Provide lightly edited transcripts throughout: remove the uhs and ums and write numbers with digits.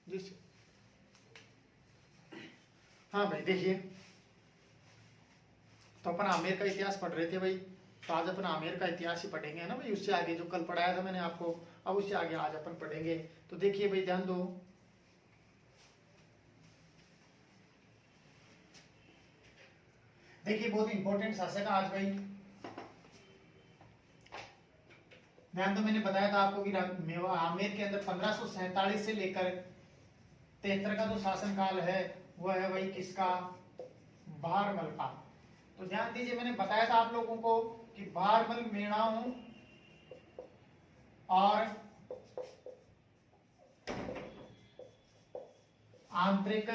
जिस हाँ भाई देखिए, तो अपन आमेर का इतिहास पढ़ रहे थे भाई। तो आज अपन आमेर का इतिहास ही पढ़ेंगे, है ना भाई। उससे आगे जो कल पढ़ाया था मैंने आपको, अब उससे आगे आज अपन पढ़ेंगे। तो देखिए भाई ध्यान दो, देखिए बहुत इंपॉर्टेंट शासक है आज भाई। ध्यान दो, मैंने बताया था आपको कि आमेर के अंदर 1547 से लेकर 73 का जो शासनकाल है वह है भाई किसका, भारमल का। तो ध्यान दीजिए, मैंने बताया था आप लोगों को कि भारमल मेणाओं और आंतरिक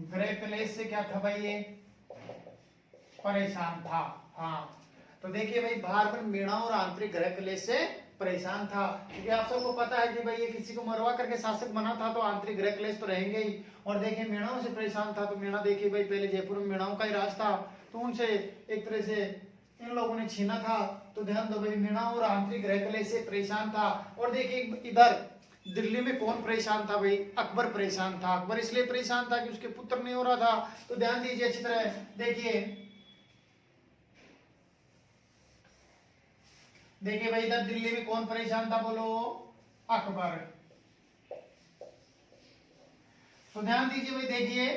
गृह क्लेश से क्या था भाई, ये परेशान था। हाँ, तो देखिए भाई भारमल मेणाओं और आंतरिक गृह क्लेश से परेशान था, क्योंकि आप सबको पता है कि भाई ये किसी को मरवा करके शासक बना था, तो आंतरिक गृह क्लेश तो रहेंगे ही। और देखिए मेणाओं से परेशान था, तो मेणा देखिए भाई पहले जयपुर में मेणाओं का ही राज था, तो उनसे एक तरह से इन लोगों ने छीना था। तो ध्यान दो भाई, मेणाओं और आंतरिक गृह क्लेश से परेशान था। और देखिए इधर दिल्ली में कौन परेशान था भाई, अकबर परेशान था। अकबर इसलिए परेशान था कि उसके पुत्र नहीं हो रहा था। तो ध्यान दीजिए अच्छी तरह, देखिए भाई इधर दिल्ली में कौन परेशान था, बोलो, अकबर। तो ध्यान दीजिए भाई, देखिए,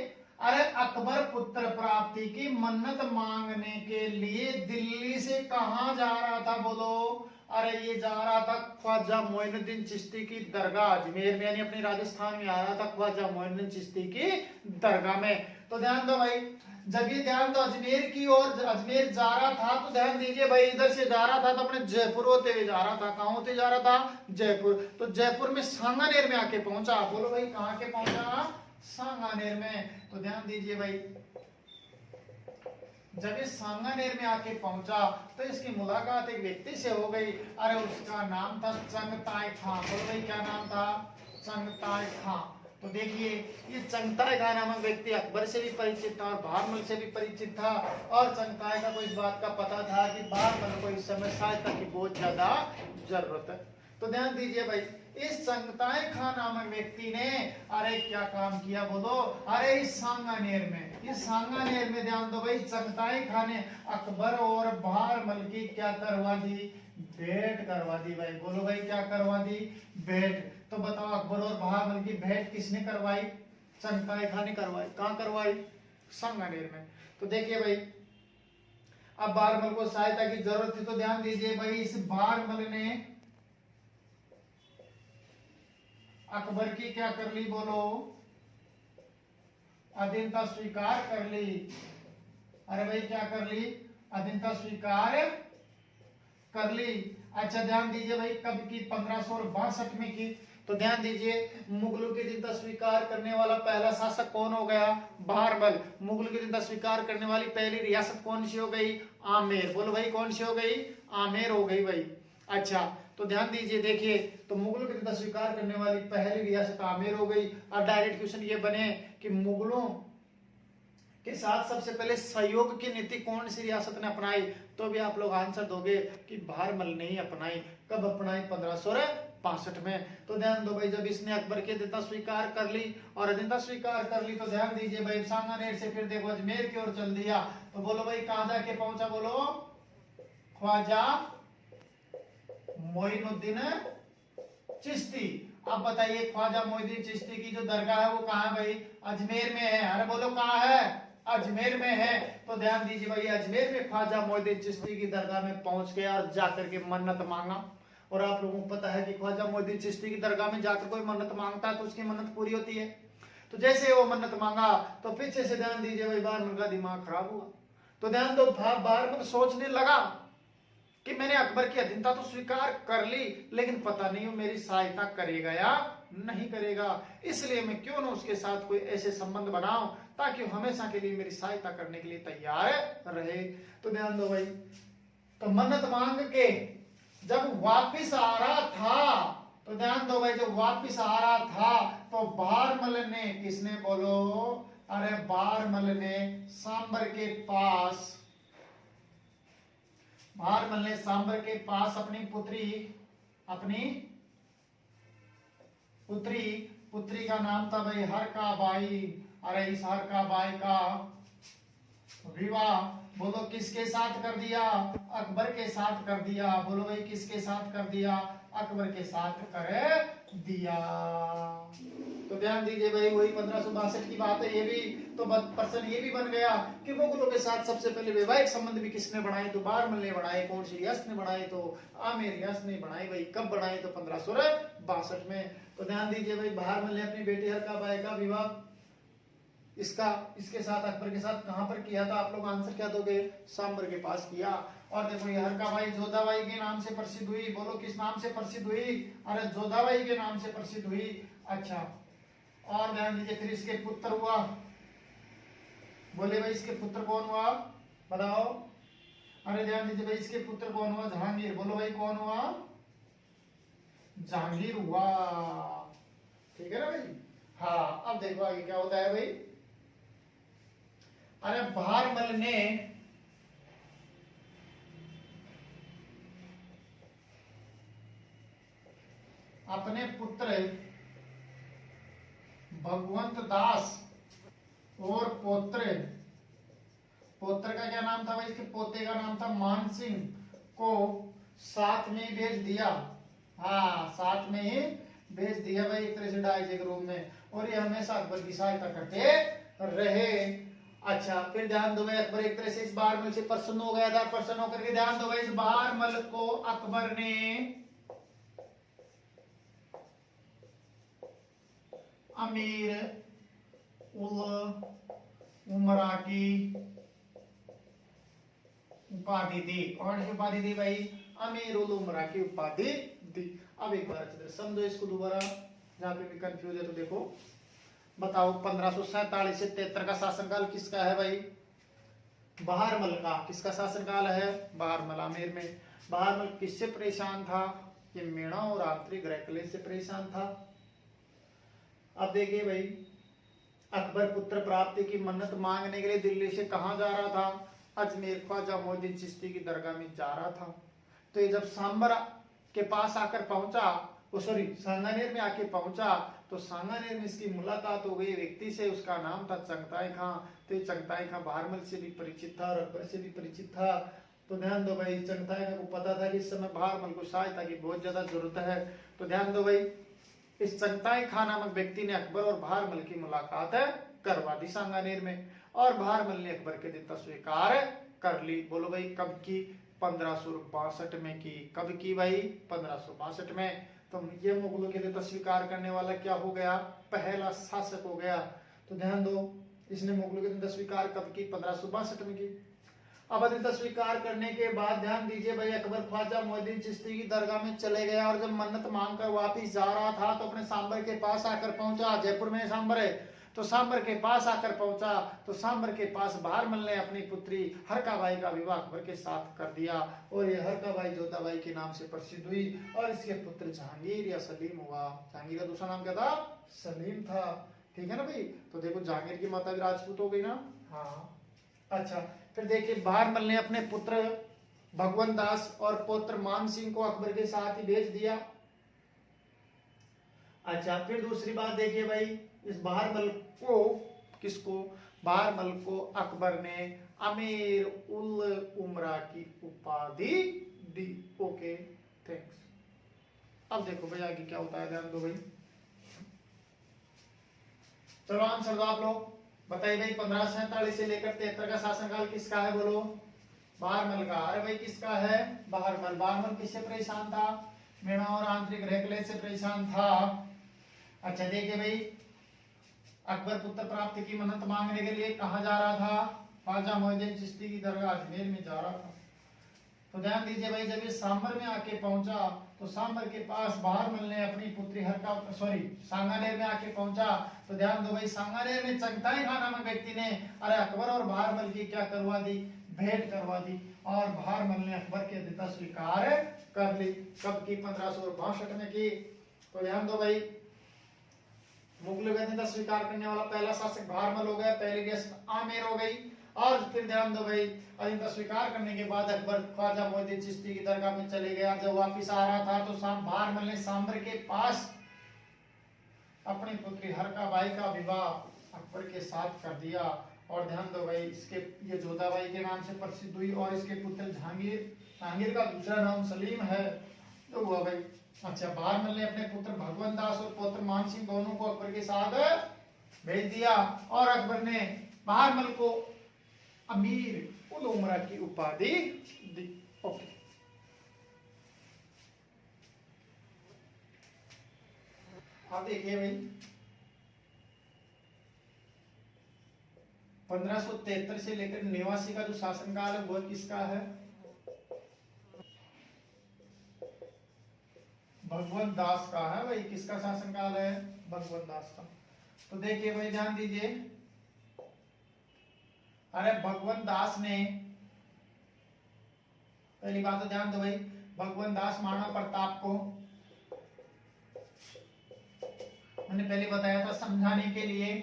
अरे अकबर पुत्र प्राप्ति की मन्नत मांगने के लिए दिल्ली से कहां जा रहा था, बोलो। अरे ये जा रहा था ख्वाजा मोइनुद्दीन चिश्ती की दरगाह अजमेर में, यानी अपनी राजस्थान में आ रहा था ख्वाजा मोइनुद्दीन चिश्ती की दरगाह में। तो ध्यान दो भाई, जब ये ध्यान दो अजमेर की ओर अजमेर जा रहा था, तो ध्यान दीजिए भाई इधर से जा रहा था तो अपने जयपुर होते हुए जा रहा था। कहां होते जा रहा था, जयपुर। तो जयपुर में सांगानेर में आके पहुंचा, बोलो भाई कहां के पहुंचा, सांगानेर में। तो ध्यान दीजिए भाई, जब ये सांगानेर में आके पहुंचा तो इसकी मुलाकात एक व्यक्ति से हो गई। अरे उसका नाम था चंगताई खां। बोलो भाई क्या नाम था, चंगताई खां। तो देखिए ये चंगताई खां नामक व्यक्ति अकबर से भी परिचित था और भारमल से भी परिचित था। और चंगताई का को इस बात का पता था कि भारमल को इस समय सहायता की बहुत ज्यादा जरूरत है। तो ध्यान दीजिए भाई, इस चंगताई खां नामक व्यक्ति ने अरे क्या काम किया, बोलो। अरे इस सांगानेर में ध्यान दो भाई, चंगताई खां ने अकबर और भारमल की क्या करवा दी, भेंट करवा दी भाई। बोलो भाई क्या करवा दी, भेंट। तो बताओ अकबर और भारमल की भेंट किसने करवाई, चंगताई खां ने करवाई। कहां करवाई, सांगानेर में। तो देखिए भाई, अब भारमल को सहायता की जरूरत थी, तो ध्यान दीजिए भाई इस भारमल ने अकबर की क्या कर ली, बोलो, अधीनता स्वीकार कर ली। अरे भाई क्या कर ली, अधीनता स्वीकार कर ली। अच्छा ध्यान दीजिए भाई, कब की, 1562 में की। तो ध्यान दीजिए, मुगलों की अधीनता स्वीकार करने वाला पहला शासक कौन हो गया, भारमल। मुगलों की अधीनता स्वीकार करने वाली पहली रियासत कौन सी हो गई, आमेर। बोलो भाई कौन सी हो गई, आमेर हो गई भाई। अच्छा तो ध्यान दीजिए, देखिए तो मुगलों की अधीनता स्वीकार करने वाली पहली रियासत आमेर हो गई। और डायरेक्ट क्वेश्चन ये बने कि मुगलों के साथ सबसे पहले सहयोग की नीति कौन सी रियासत ने अपनाई, तो भी आप लोग आंसर दोगे कि भारमल ने ही अपनाई। कब अपनाई, 1562 में। तो ध्यान दो भाई, जब इसने अकबर की अधीनता स्वीकार कर ली और अधीनता स्वीकार कर ली, तो ध्यान दीजिए भाई सांगानेर से फिर देखो अजमेर की ओर चल दिया। तो बोलो भाई कहां जाके पहुंचा, बोलो, ख्वाजा मोइनुद्दीन चिश्ती। अब बताइए ख्वाजा मोइनुद्दीन चिश्ती की जो दरगाह है वो कहाँ है भाई, अजमेर में है। अरे बोलो कहाँ है, अजमेर में है। तो ध्यान दीजिए भाई, अजमेर में ख्वाजा मोइनुद्दीन चिश्ती की दरगाह में पहुंच गया और जाकर के मन्नत मांगा। और आप लोगों को पता है कि ख्वाजा मोइनुद्दीन चिश्ती की दरगाह में जाकर कोई मन्नत मांगता है तो उसकी मन्नत पूरी होती है। तो जैसे वो मन्नत मांगा तो पीछे से ध्यान दीजिए भाई भारमल का दिमाग खराब हुआ। तो ध्यान दो, भारमल सोचने लगा कि मैंने अकबर की अधीनता तो स्वीकार कर ली, लेकिन पता नहीं वो मेरी सहायता करेगा या नहीं करेगा। इसलिए मैं क्यों ना उसके साथ कोई ऐसे संबंध बनाऊं ताकि वो हमेशा के लिए मेरी सहायता करने के लिए तैयार रहे। तो ध्यान दो भाई, तो मन्नत मांग के जब वापिस आ रहा था, तो ध्यान दो भाई जब वापिस आ रहा था तो भारमल ने, किसने, बोलो, अरे भारमल ने सांबर के पास भारमल ने सांबर के पास अपनी पुत्री का नाम था भाई हरकाबाई। अरे इस हरकाबाई का विवाह बोलो किसके साथ कर दिया? अकबर के साथ कर दिया। बोलो भाई किसके साथ कर दिया? अकबर के साथ कर दिया। तो ध्यान दीजिए भाई वही 1562 की बात है। ये भी तो प्रश्न ये भी बन गया कि मुगलों के साथ सबसे पहले वैवाहिक संबंध भी किसने बढ़ाए? तो भारमल ने बढ़ाए। कौन सी रियासत ने बढ़ाए? तो आमेर रियासत ने बढ़ाए। भाई कब बढ़ाए? तो 1562 में। तो ध्यान दीजिए भाई भारमल ने अपनी बेटी हरकाबाई का विवाह इसके साथ अकबर के साथ कहां पर किया था? आप लोग आंसर क्या दोगे? सांबर के पास किया। और देखो ये हरकाबाई जोधाबाई के नाम से प्रसिद्ध हुई। बोलो किस नाम से प्रसिद्ध हुई? अरे जोधाबाई के नाम से प्रसिद्ध हुई। अच्छा और ध्यान दीजिए फिर इसके पुत्र हुआ। बोले भाई इसके पुत्र कौन हुआ? बताओ। अरे ध्यान दीजिए भाई इसके पुत्र कौन हुआ? जहांगीर। बोलो भाई कौन हुआ? जहांगीर हुआ। ठीक है ना भाई? हाँ अब देखो आगे क्या होता है भाई। अरे भारमल ने अपने पुत्र भगवंत दास और पोत्र का क्या नाम था भाई? इसके पोते का नाम था मान सिंह को साथ में ही भेज दिया। हाँ साथ में ही भेज दिया भाई एक तरह से डायजे के रूप में। और ये हमेशा अकबर की सहायता करते रहे। अच्छा फिर ध्यान दो भाई अकबर एक तरह से इस भारमल से प्रसन्न हो गया था। प्रसन्न होकर के ध्यान दो भाई इस भारमल को अकबर ने अमीर उल उमरा की उपाधि दी। कौन सी उपाधि दी भाई? अमीर उल उमरा की उपाधि दी। अब एक बार अच्छे से समझो इसको दोबारा, जहां पे भी कंफ्यूज है तो देखो। बताओ 1547 से 73 का शासनकाल किसका है भाई? भारमल का। किसका शासनकाल है? भारमल। आमेर में भारमल किससे परेशान था? ये मेणा और आंतरिक ग्रह क्लेश से परेशान था। अब देखिए भाई अकबर पुत्र प्राप्ति की मन्नत मांगने के लिए दिल्ली से कहां जा रहा था? अजमेर ख्वाजा मोइनुद्दीन चिश्ती की दरगाह में जा रहा था। तो ये जब सांबर के पास आकर पहुंचा, सांगानेर में आके पहुंचा, तो सांगानेर में इसकी मुलाकात हो गई व्यक्ति से। उसका नाम था चंगताई खां। तो ये चंगताई खां भारमल से भी परिचित था और अकबर से भी परिचित था। तो ध्यान दो भाई चंगताई खां को पता था कि इस समय भारमल को सहायता की बहुत ज्यादा जरूरत है। तो ध्यान दो भाई इस चंगताई खां नामक व्यक्ति ने अकबर और भारमल की मुलाकात करवा दी सांगानेर में। और भारमल ने अकबर के देता स्वीकार कर ली। बोलो भाई कब की? 1562 में की। कब की भाई? 1562 में। तो ये मुगलों के लिए स्वीकार करने वाला क्या हो गया? पहला शासक हो गया। तो ध्यान दो इसने मुगलों के लिए स्वीकार कब की? 1562 में की। अब अधिकता स्वीकार करने के बाद ध्यान दीजिए भाई अकबर ख्वाजा मोइनुद्दीन चिश्ती की दरगाह में चले गया। और जब मन्नत मांगकर वापिस जा रहा था तो अपने सांबर के पास आकर पहुंचा। जयपुर में सांबर है। तो सांबर के पास आकर पहुंचा तो सांबर के पास भारमल ने अपनी पुत्री हरकाबाई का विवाह अकबर के साथ कर दिया। और ये हरकाबाई जोधाबाई के नाम से प्रसिद्ध हुई। और इसके पुत्र जहांगीर या सलीम हुआ। जहांगीर का दूसरा नाम क्या था? सलीम था। ठीक है ना भाई? तो देखो जहांगीर की माता भी राजपूत हो गई ना। हाँ अच्छा फिर देखिए भारमल ने अपने पुत्र भगवंत दास और पुत्र मान सिंह को अकबर के साथ ही भेज दिया। अच्छा फिर दूसरी बात देखिए भाई इस भारमल को किसको? भारमल को अकबर ने अमीर उल उमरा की उपाधि दी। Okay thanks. अब देखो भाई आगे क्या होता है, ध्यान दो भाई। चलो आंसर दो आप लोग, बताइए भाई 1547 से लेकर 73 का शासनकाल किसका है? बोलो। भारमल का। अरे भाई किसका है? भारमल। भारमल किससे परेशान था? मेणा और आंतरिक रेखलेश से परेशान था। अच्छा देखिए भाई अकबर पुत्र प्राप्ति की मन्नत मांगने के लिए कहा जा रहा था? ख्वाजा मोइनुद्दीन चिश्ती की दरगाह अजमेर में जा रहा था। तो ध्यान दीजिए भाई जब ये सांबर में आके पहुंचा तो सांबर के पास भारमल ने अपनी पुत्री सांगानेर में आके पहुंचा। तो ध्यान दो भाई सांगानेर में चंगताई खां नामक व्यक्ति ने अरे अकबर और भारमल की क्या करवा दी? भेंट करवा दी। और भारमल ने अकबर के देता स्वीकार कर ली। कब की? 1562 में की। तो ध्यान दो भाई मुगलों का नेता स्वीकार करने वाला पहला शासक भारमल हो गया। पहली रियासत आमेर हो गई। और फिर ध्यान दो भाई, इनका स्वीकार करने के बाद अकबर ख्वाजा मोहिउद्दीन चिश्ती की दरगाह में चले गया। जब वापिस आ रहा था तो बहारमल ने सांबर के पास अपनी पुत्री हरका बाई का विवाह अकबर के साथ कर दिया। और ध्यान दो भाई, इसके ये जोधाबाई के नाम से प्रसिद्ध हुई और इसके पुत्र जहांगीर का दूसरा नाम सलीम है। तो हुआ भाई। अच्छा, बहारमल ने अपने पुत्र भगवंत दास और पुत्र मान सिंह दोनों को अकबर के साथ भेज दिया और अकबर ने बहारमल को अमीर उल उमरा की उपाधि दी। ओके, अब देखिए भाई, 1573 से लेकर 89 का जो शासनकाल है वो किसका है? भगवंत दास का है भाई। किसका शासनकाल है? भगवंत दास का। तो देखिए भाई, ध्यान दीजिए, अरे भगवंत दास ने, पहली बात तो ध्यान दो भाई, भगवंत दास महाराणा प्रताप को मैंने पहले बताया था समझाने के लिए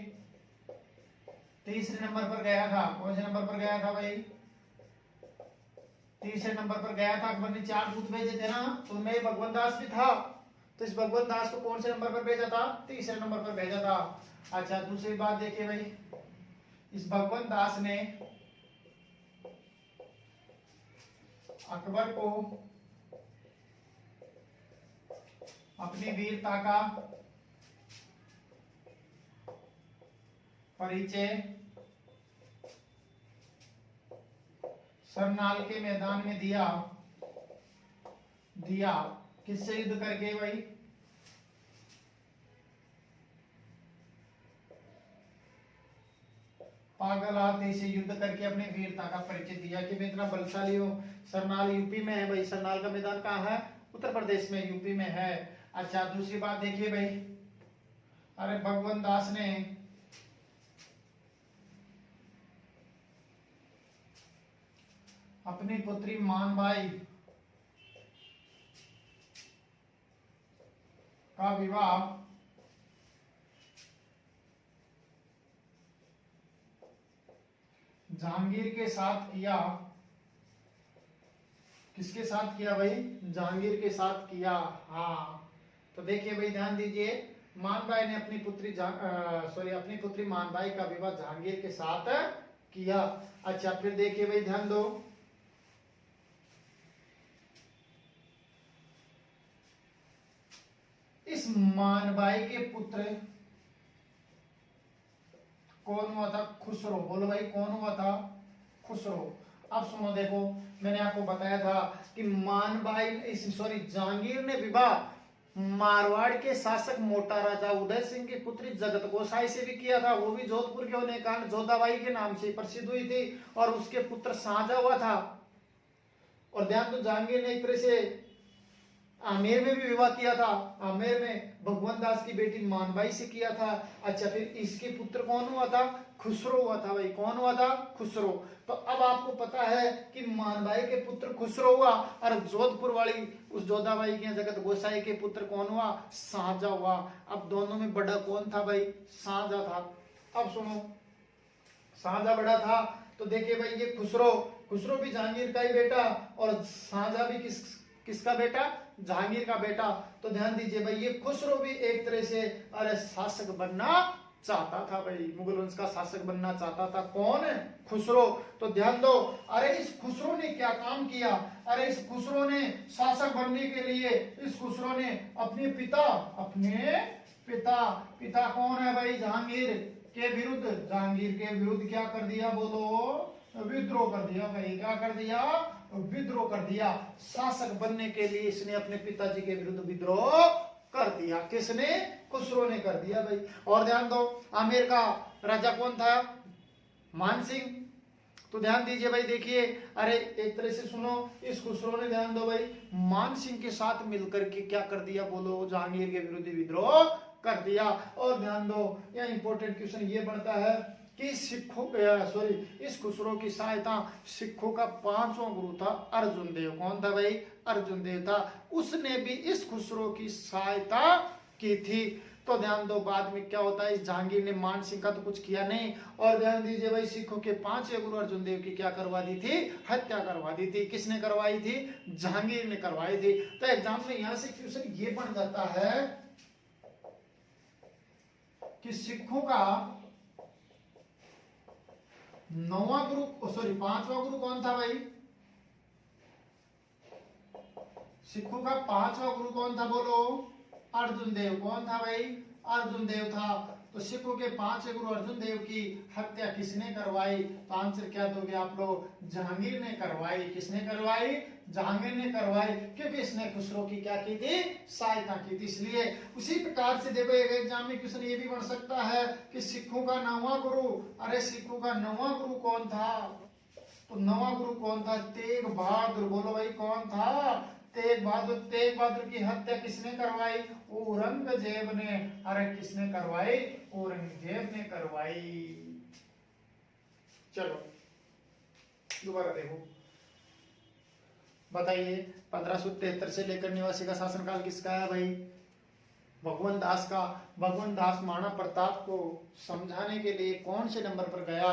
तीसरे नंबर पर गया था। कौन से नंबर पर गया था भाई? तीसरे नंबर पर गया था। अकबर ने 4 दूत भेजे थे ना, तो उनमें भगवंत दास भी था। तो इस भगवंत दास को कौन से नंबर पर भेजा था? तीसरे नंबर पर भेजा था। अच्छा, दूसरी बात देखिए भाई, इस भगवंत दास ने अकबर को अपनी वीरता का परिचय सरनाल के मैदान में दिया। किससे युद्ध करके भाई? पागल हाथी से युद्ध करके अपने वीरता का परिचय दिया कि मैं इतना बलशाली हूं। सरनाल यूपी में है भाई। सरनाल का मैदान कहाँ है? उत्तर प्रदेश में, यूपी में है। अच्छा, दूसरी बात देखिए भाई, अरे भगवंत दास ने अपनी पुत्री मानबाई का विवाह जहांगीर के साथ किया। किसके साथ किया भाई? जहांगीर के साथ किया। हाँ, तो देखिए भाई, ध्यान दीजिए, मानबाई ने अपनी पुत्री मानबाई का विवाह जहांगीर के साथ किया। अच्छा, फिर देखिए भाई, ध्यान दो, इस मानबाई के पुत्र कौन हुआ था? खुसरो। बोलो भाई, कौन हुआ था? खुसरो। अब सुनो, देखो, मैंने आपको बताया था कि जहांगीर ने विवाह मारवाड़ के शासक मोटा राजा उदय सिंह की पुत्री जगत गोसाई से भी किया था। वो भी जोधपुर के होने के कारण जोधाबाई के नाम से प्रसिद्ध हुई थी और उसके पुत्र शाहजहां हुआ था। और ध्यान दो, जहांगीर ने एक तरह से आमेर में भी विवाह किया था। आमेर में भगवंत दास की बेटी मानबाई से किया था। अच्छा, फिर इसके पुत्र कौन हुआ था? खुसरो हुआ था भाई। कौन हुआ था? खुसरो। तो अब आपको पता है कि मानबाई के पुत्र खुसरो हुआ और जोधपुर वाली उस जोधाबाई के जगत गोसाई के पुत्र कौन हुआ? शाहजहां हुआ। अब दोनों में बड़ा कौन था भाई? शाहजहां था। अब सुनो, शाहजहां बड़ा था। तो देखिए भाई, ये खुसरो भी जहांगीर का ही बेटा और शाहजहां भी किसका बेटा? जहांगीर का बेटा। तो ध्यान दीजिए भाई, ये खुसरो भी एक तरह से अरे शासक बनना चाहता था भाई, मुगल वंश का शासक बनना चाहता था। कौन? खुसरो। तो ध्यान दो, अरे इस खुसरो ने क्या काम किया? अरे इस खुसरो ने शासक बनने के लिए इस खुसरो ने अपने पिता कौन है भाई? जहांगीर के विरुद्ध क्या कर दिया? बोलो, विद्रोह कर दिया भाई। क्या कर दिया? विद्रोह कर दिया। शासक बनने के लिए इसने अपने पिताजी के विरुद्ध विद्रोह कर दिया। किसने? खुसरो ने कर दिया भाई। और ध्यान दो, आमेर का राजा कौन था? मान सिंह। तो ध्यान दीजिए भाई, देखिए, अरे एक तरह से सुनो, इस खुसरो ने, ध्यान दो भाई, मान सिंह के साथ मिलकर के क्या कर दिया? बोलो, जहांगीर के विरुद्ध विद्रोह कर दिया। और ध्यान दो, यह इंपॉर्टेंट क्वेश्चन ये बनता है कि इस खुसरो की सहायता सिखों का 5वां गुरु था अर्जुन देव। कौन था भाई? अर्जुन देव था। उसने भी इस खुसरो की सहायता की थी। तो ध्यान दो बाद में क्या होता है, इस जहांगीर ने मान सिंह का तो कुछ किया नहीं। और ध्यान दीजिए भाई, सिखों के 5वें गुरु अर्जुन देव की क्या करवा दी थी, हत्या करवा दी थी। किसने करवाई थी, जहांगीर ने करवाई थी। तो एग्जाम में यहां से क्वेश्चन ये बन जाता है कि सिखों का 9वां गुरु, सॉरी 5वां गुरु कौन था भाई, सिखों का 5वां गुरु कौन था बोलो, अर्जुन देव। कौन था भाई, अर्जुन देव था। तो सिखों के 5वें गुरु अर्जुन देव की हत्या किसने करवाई, तो आंसर क्या दोगे आप लोग, जहांगीर ने करवाई। किसने करवाई, जहांगीर ने करवाई, क्योंकि इसने खुसरो की क्या की थी, सहायता की थी, इसलिए। उसी प्रकार से देखो एक एग्जाम में क्वेश्चन ये भी बन सकता है कि सिखों का 9वां गुरु, अरे सिखों का 9वां गुरु कौन था, तो 9वां गुरु कौन था, तेग बहादुर। बोलो भाई कौन था, तेग बहादुर। तेग बहादुर की हत्या किसने करवाई, औरंगजेब ने। अरे किसने करवाई, औरंगजेब ने करवाई। चलो दोबारा देखो, बताइए 1573 से लेकर 89 का शासनकाल किसका है भाई, भगवंत दास का। भगवंत दास महाराणा प्रताप को समझाने के लिए कौन से नंबर पर गया,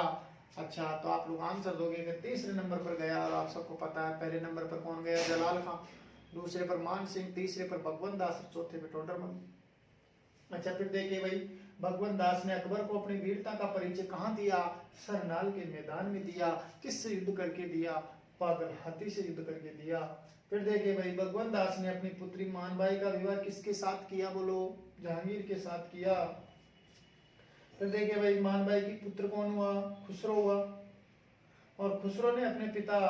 अच्छा तो आप लोग आंसर दोगे कि तीसरे नंबर पर गया। और आप सबको पता है पहले नंबर पर कौन गया, जलाल खां, दूसरे पर मान सिंह, तीसरे पर भगवंत दास, चौथे पर टोडरमल। अच्छा फिर देखिए भाई, भगवंत दास ने अकबर को अपनी वीरता का परिचय कहाँ दिया, सरनाल के मैदान में दिया। किससे युद्ध करके दिया, पागल हाथी से युद्ध करके दिया। फिर देखिए भाई, भगवंत दास ने अपनी पुत्री मानबाई का विवाह किसके साथ किया, बोलो जहांगीर के साथ किया। फिर देखिए भाई, मानबाई की पुत्र कौन हुआ, खुसरो हुआ। और खुसरो ने अपने पिता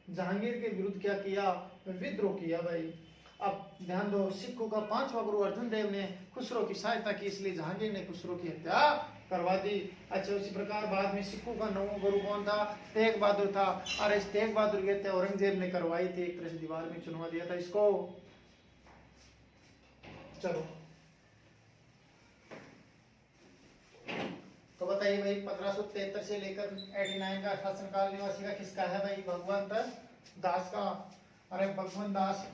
जहांगीर के विरुद्ध क्या किया, विद्रोह किया भाई। अब ध्यान दो, सिखों का 5वां गुरु अर्जुन देव ने खुसरो की सहायता की, इसलिए जहांगीर ने खुसरो की हत्या करवा दी। अच्छा उसी प्रकार बाद में सिखों का 9वां गुरु कौन था, तेग बहादुर था। और इस तेग बहादुर की हत्या औरंगजेब ने करवाई थी, एक तरह से दीवार में चुनवा दिया था इसको। चलो तो बताइए भाई, 1573 से लेकर 89 का शासनकाल निवासी का किसका है भाई, भगवंत दास का। अरे भगवंत दास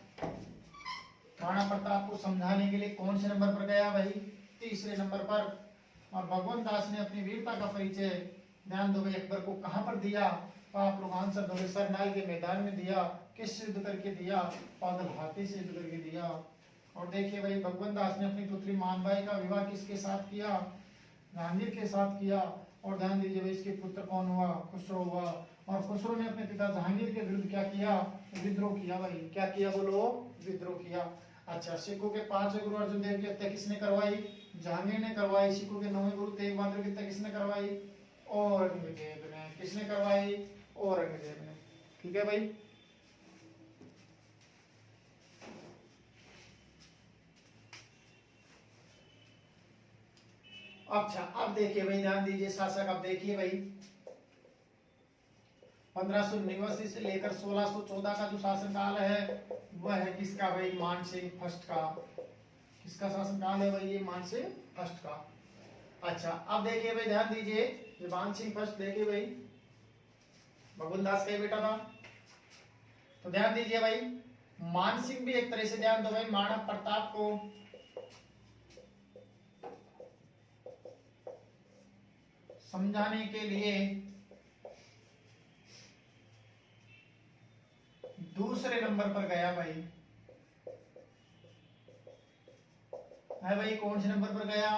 महाराणा प्रताप को समझाने के लिए कौन से नंबर पर गया भाई, तीसरे नंबर पर। और भगवंत दास ने अपनी वीरता का परिचय, ध्यान दो भाई, अकबर को कहां पर दिया, तो आप लोग आंसर दोगे सरनाल के मैदान में दिया। किस युद्ध करके दिया, पागल हाथी से युद्ध करके दिया। और देखिए भाई, भगवंत दास ने अपनी पुत्री मानबाई का विवाह किसके साथ किया, जहांगीर के साथ किया। और ध्यान दीजिए भाई, इसके पुत्र कौन हुआ, खुसरो हुआ। और खुसरो ने अपने पिता जहांगीर के विरुद्ध क्या किया, विद्रोह किया भाई। क्या किया बोलो, विद्रोह किया। अच्छा सिखों के 5वें गुरु अर्जुन देव की हत्या किसने करवाई, जहांगीर ने करवाई। सिखों के 9वें गुरु तेग बहादुर की हत्या किसने करवाई, औरंगजेब ने। किसने करवाई, औरंगजेब ने। ठीक है भाई। अच्छा अब देखिए भाई, ध्यान दीजिए शासक, अब देखिए भाई 1589 से लेकर 1614 का जो शासनकाल है वह है किसका भाई, मान सिंह फर्स्ट का। किसका शासनकाल है भाई, ये मान सिंह फर्स्ट का। अच्छा अब देखिए भाई, ध्यान दीजिए, ये मान सिंह फर्स्ट देखिए भाई भगवंत दास का ही बेटा था। तो ध्यान दीजिए भाई, मान सिंह भी एक तरह से, ध्यान दो भाई, महाराणा प्रताप को समझाने के लिए दूसरे नंबर पर गया भाई। है भाई, कौन से नंबर पर गया,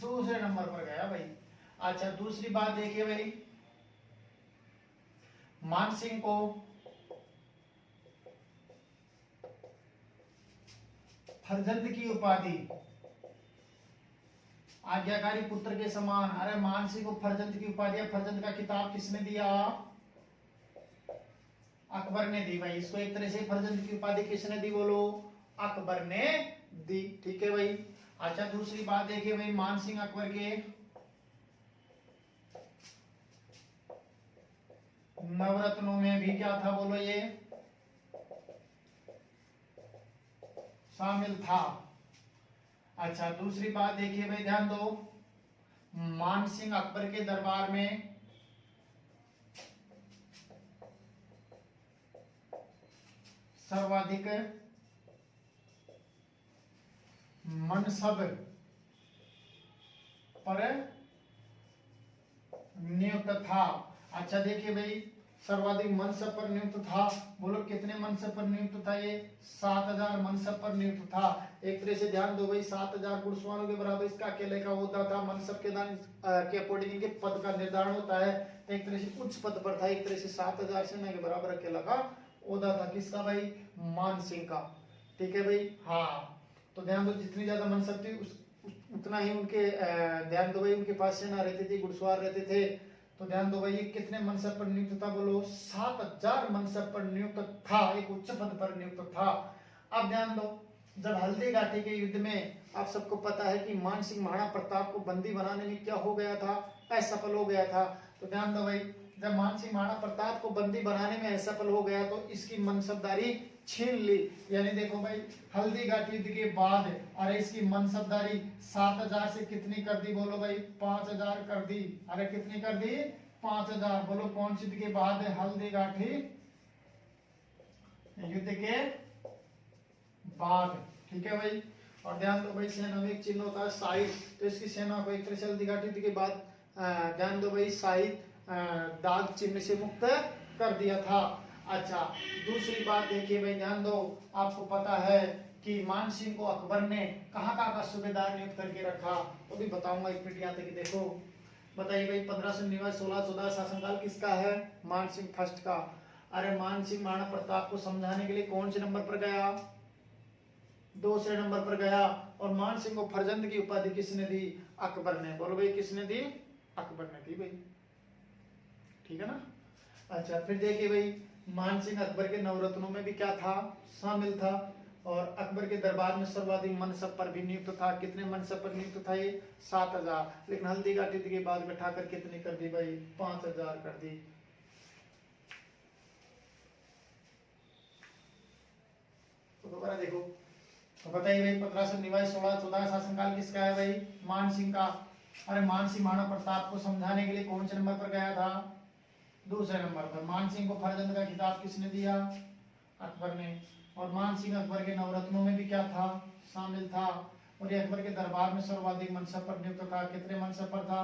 दूसरे नंबर पर गया भाई। अच्छा दूसरी बात देखिए भाई, मान सिंह को फरजंद की उपाधि, आज्ञाकारी पुत्र के समान। अरे मान सिंह को फरजंद की उपाधि, फरजंद का खिताब किसने दिया, अकबर ने दी भाई। इसको एक तरह से फरजंद की उपाधि किसने दी बोलो, अकबर ने दी। ठीक है भाई। अच्छा दूसरी बात देखिए भाई, मान सिंह अकबर के नवरत्नों में भी क्या था बोलो, ये शामिल था। अच्छा दूसरी बात देखिए भाई, ध्यान दो, मान सिंह अकबर के दरबार में सर्वाधिक मनसब पर नियुक्त था। अच्छा देखिए भाई, सर्वाधिक मनसब पर नियुक्त था, बोलो कितने मनसब पर नियुक्त था? ये 7000 मनसब पर नियुक्त था। एक तरह से ध्यान दो भाई, 7000 पुरुषवानों के बराबर इसका अकेले का होता था। मनसब के दान के अकॉर्डिंग इनके पद का निर्धारण होता है, तो एक तरह से उच्च पद पर था। एक तरह से 7000 सेना के बराबर अकेला का होता था। किसका भाई? मान सिंह का। ठीक है भाई, हाँ। तो ध्यान दो, जितनी ज्यादा मनसब थी उतना ही उनके ध्यान दो भाई, उनके पास सेना रहती थी, घुड़सवार रहते थे। तो ध्यान दो भाई, ये कितने मनसब पर नियुक्त था? बोलो 7000 मनसब पर नियुक्त था, एक उच्च पद पर नियुक्त था। अब ध्यान दो, जब हल्दी घाटी के युद्ध में आप सबको पता है कि मान सिंह महाराणा प्रताप को बंदी बनाने में क्या हो गया था? असफल हो गया था। तो ध्यान दो भाई, जब मान सिंह महाराणा प्रताप को बंदी बनाने में असफल हो गया तो इसकी मनसबदारी छीन ली। यानी देखो भाई, हल्दी घाटी युद्ध के बाद अरे इसकी मनसबदारी 7000 से कितनी कर दी? बोलो भाई 5000 कर दी। अरे कितनी कर दी? 5000। बोलो कौन सी युद्ध के बाद? हल्दी घाटी युद्ध के बाद। ठीक है भाई। और ध्यान दो भाई, सेना में एक चिन्ह होता है शाहिद, तो इसकी सेना को एक तरह से हल्दी घाटी युद्ध के बाद ध्यान दो भाई, शाहिद दाग चिन्ह से मुक्त कर दिया था। अच्छा, दूसरी बात देखिए भाई, ध्यान दो, आपको पता है कि मान सिंह को अकबर ने कहाँ कहाँ का सूबेदार नियुक्त करके रखा? तो भी बताऊंगा एक मिनट, यहाँ तक देखो। बताइए भाई, 1599 1614 शासनकाल किसका है? मान सिंह फर्स्ट का। अरे मान सिंह महाराणा प्रताप को समझाने के लिए कौन से नंबर पर गया? दूसरे नंबर पर गया। और मान सिंह को फरजंद की उपाधि किसने दी? अकबर ने। बोलो भाई किसने दी? अकबर ने दी भाई। ठीक है ना। अच्छा, फिर देखिए भाई, मान सिंह अकबर के नवरत्नों में भी क्या था? शामिल था। और अकबर के दरबार में सर्वाधिक मनसब पर भी नियुक्त था। कितने मनसब पर नियुक्त था? ये 7000। लेकिन हल्दी घाटी के बाद बैठाकर कितनी कर दी भाई? 5000 कर दी। तो दोबारा देखो, तो बताइए भाई, 1599 1614 शासनकाल किसका है भाई? मान सिंह का। अरे मान सिंह महाराणा प्रताप को समझाने के लिए कौन से नंबर पर गया था? दूसरे नंबर पर। मान सिंह को फरजंद का खिताब किसने दिया? अकबर ने। और मान सिंह अकबर के नवरत्नों में भी क्या था? शामिल था। और ये अकबर के दरबार में सर्वाधिक मनसब पर नियुक्त था। कितने मनसब पर था?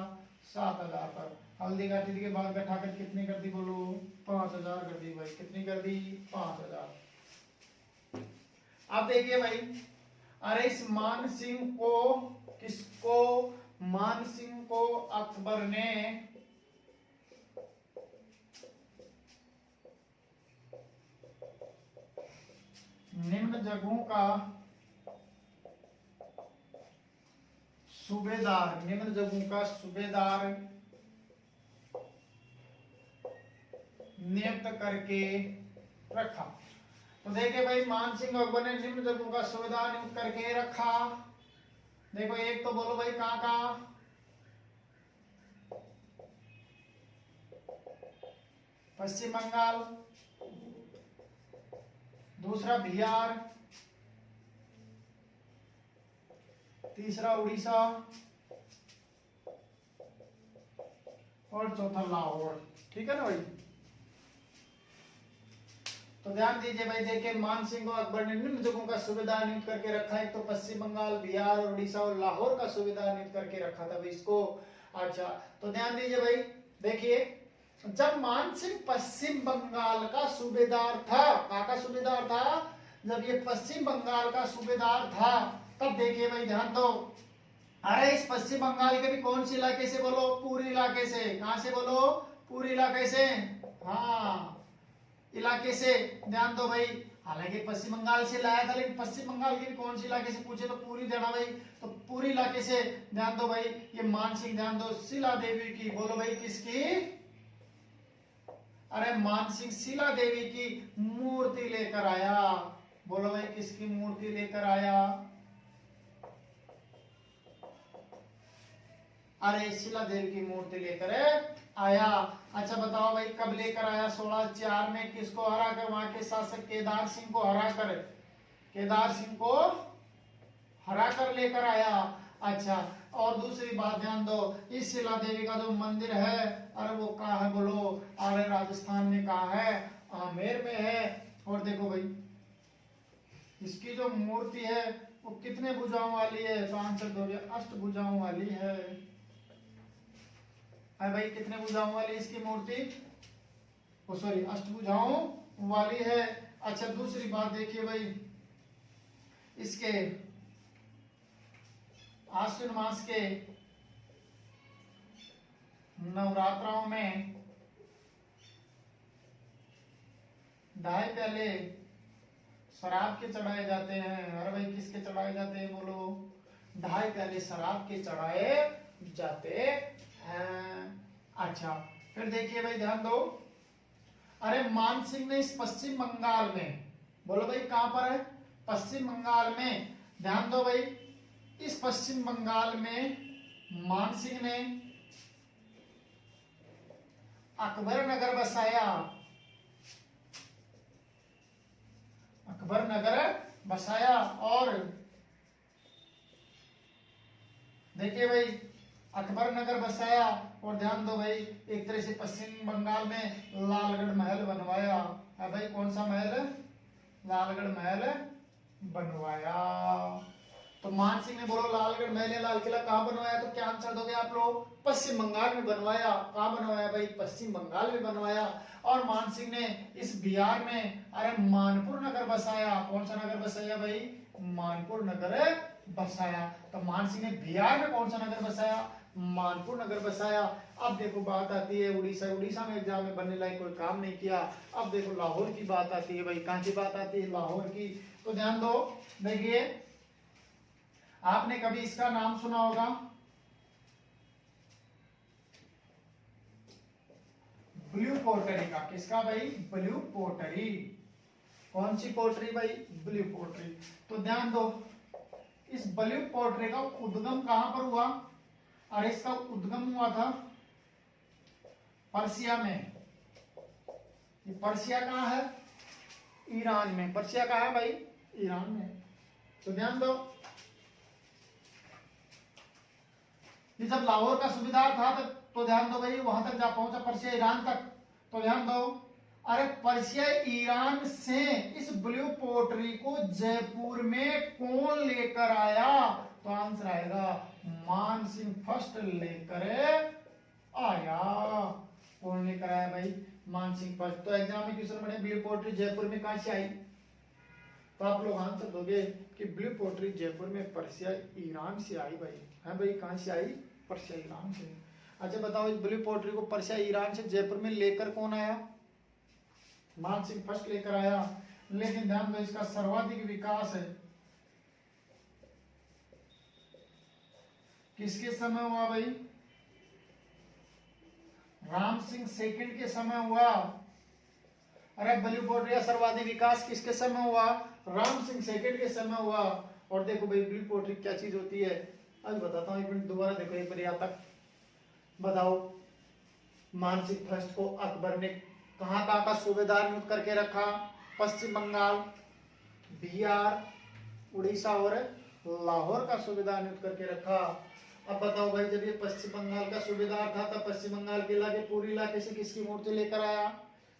7000 पर। हल्दी घाटी के बाद बैठाकर कितनी कर दी? बोलो 5000 कर दी भाई। कितनी कर दी? 5000। अब देखिए भाई, अरे इस मान सिंह को, किसको? मान सिंह को अकबर ने निम्न जगहों का सूबेदार, निम्न जगहों का सूबेदार नियुक्त करके रखा। तो देखिए भाई, मान सिंह अकबर ने निम्न जगहों का सूबेदार नियुक्त करके रखा। देखो, एक तो बोलो भाई कहाँ का? पश्चिम बंगाल, दूसरा बिहार, तीसरा उड़ीसा और चौथा लाहौर। ठीक है ना भाई। तो ध्यान दीजिए भाई, देखिए मान सिंह को अकबर ने निम्न जगहों का सूबेदार नियुक्त करके रखा। एक तो पश्चिम बंगाल, बिहार और उड़ीसा और लाहौर का सूबेदार नियुक्त करके रखा था भाई इसको। अच्छा, तो ध्यान दीजिए भाई, देखिए जब मान सिंह पश्चिम बंगाल का सूबेदार था, कहाँ का सूबेदार था? जब ये पश्चिम बंगाल का सूबेदार था, तब देखिए भाई ध्यान दो, अरे इस पश्चिम बंगाल के भी कौन से इलाके से? बोलो पूरी इलाके से। कहां से? बोलो पूरी इलाके से। हाँ, इलाके से। ध्यान दो भाई, हालांकि पश्चिम बंगाल से लाया था, लेकिन पश्चिम बंगाल के भी कौन से इलाके से पूछे तो पूरी देना भाई। तो पूरी इलाके से। ध्यान दो भाई, ये मान सिंह, ध्यान दो, शिला देवी की। बोलो भाई किसकी? अरे मान सिंह शिला देवी की मूर्ति लेकर आया। बोलो भाई किसकी मूर्ति लेकर आया? अरे शिला देवी की मूर्ति लेकर आया। अच्छा बताओ भाई, कब लेकर आया? 1604 में। किसको हरा कर? वहां के शासक केदार सिंह को हरा कर, केदार सिंह को हरा कर लेकर आया। अच्छा, और दूसरी बात ध्यान दो, इस शिला देवी का जो मंदिर है, अरे वो कहाँ है? बोलो, अरे राजस्थान में कहाँ है? आमेर में है। और देखो भाई, इसकी जो मूर्ति है वो कितने भुजाओं वाली है? तो आंसर दोगे, अष्ट भुजाओं वाली है। है भाई, कितने भुजाओं वाली इसकी मूर्ति, ओ सॉरी अष्टभुजाओं वाली है। अच्छा दूसरी बात देखिए भाई, इसके आश्विन मास के नवरात्राओं में 2.5 प्याले शराब के चढ़ाए जाते हैं। अरे भाई किसके चढ़ाए जाते हैं बोलो, 2.5 प्याले शराब के चढ़ाए जाते हैं। अच्छा फिर देखिए भाई ध्यान दो, अरे मानसिंह ने इस पश्चिम बंगाल में, बोलो भाई कहां पर है, पश्चिम बंगाल में, ध्यान दो भाई, इस पश्चिम बंगाल में मानसिंह ने अकबर नगर बसाया, अकबर नगर बसाया। और देखिए भाई अकबर नगर बसाया, और ध्यान दो भाई एक तरह से पश्चिम बंगाल में लालगढ़ महल बनवाया है भाई। कौन सा महल, लालगढ़ महल बनवाया। तो मानसिंह ने बोलो लालगढ़ महल या लाल किला कहां बनवाया, तो क्या आंसर दोगे आप लोग, पश्चिम बंगाल में बनवाया। कहां बनवाया भाई, पश्चिम बंगाल में बनवाया। और मानसिंह ने इस बिहार में अरे मानपुर नगर बसाया। कौन सा नगर बसाया भाई, मानपुर नगर बसाया। तो मानसिंह ने बिहार में कौन सा नगर बसाया, मानपुर नगर बसाया। अब देखो बात आती है उड़ीसा, उड़ीसा में एग्जाम में बनने लायक कोई काम नहीं किया। अब देखो लाहौर की बात आती है भाई, कहां की बात आती है, लाहौर की। तो ध्यान दो, देखिए आपने कभी इसका नाम सुना होगा, ब्लू पोर्टरी का। किसका भाई, ब्लू पोर्टरी। कौन सी पोर्टरी भाई, ब्लू पोर्टरी। तो ध्यान दो, इस ब्लू पोर्टरी का उद्गम कहां पर हुआ, और इसका उद्गम हुआ था पर्सिया में। ये पर्सिया कहां है, ईरान में। पर्सिया कहां है भाई, ईरान में। तो ध्यान दो, ये जब लाहौर का सूबेदार था तो ध्यान दो भाई वहां तक जा पहुंचा, पर्सिया ईरान तक। तो ध्यान दो, अरे पर्सिया ईरान से इस ब्लू पोर्टरी को जयपुर में कौन लेकर आया, तो आंसर आएगा मानसिंह फर्स्ट लेकर आया। कौन लेकर आया भाई, मानसिंह फर्स्ट। तो एग्जाम में क्वेश्चन बने ब्लू पोर्टरी जयपुर में कहां से आई, तो आप लोग आंसर दोगे कि ब्लू पोर्टरी जयपुर में पर्सिया ईरान से आई भाई। है भाई कहां से आई, पर्सिया ईरान से। अच्छा बताओ इस ब्लू पोर्टरी को पर्सिया ईरान से जयपुर में लेकर कौन आया, मानसिंह फर्स्ट लेकर आया। लेकिन ध्यान दो इसका सर्वाधिक विकास है किसके समय हुआ भाई, राम सिंह सेकंड के समय हुआ। अरे ब्लू पोर्टरी का सर्वाधिक विकास किसके समय हुआ, राम सिंह सेकंड के समय हुआ। और देखो भाई ब्लू पोर्टरी क्या चीज होती है, आज बताता हूं, एक मिनट दोबारा देखो एक बार यहाँ तक। बताओ मानसिंह फर्स्ट को अकबर ने कहां कहां का सूबेदार नियुक्त करके रखा, पश्चिम बंगाल, बिहार, उड़ीसा और लाहौर का सूबेदार नियुक्त करके रखा। अब बताओ भाई जब ये पश्चिम बंगाल का सूबेदार था तब पश्चिम बंगाल के इलाके पूरी इलाके से किसकी मूर्ति लेकर आया,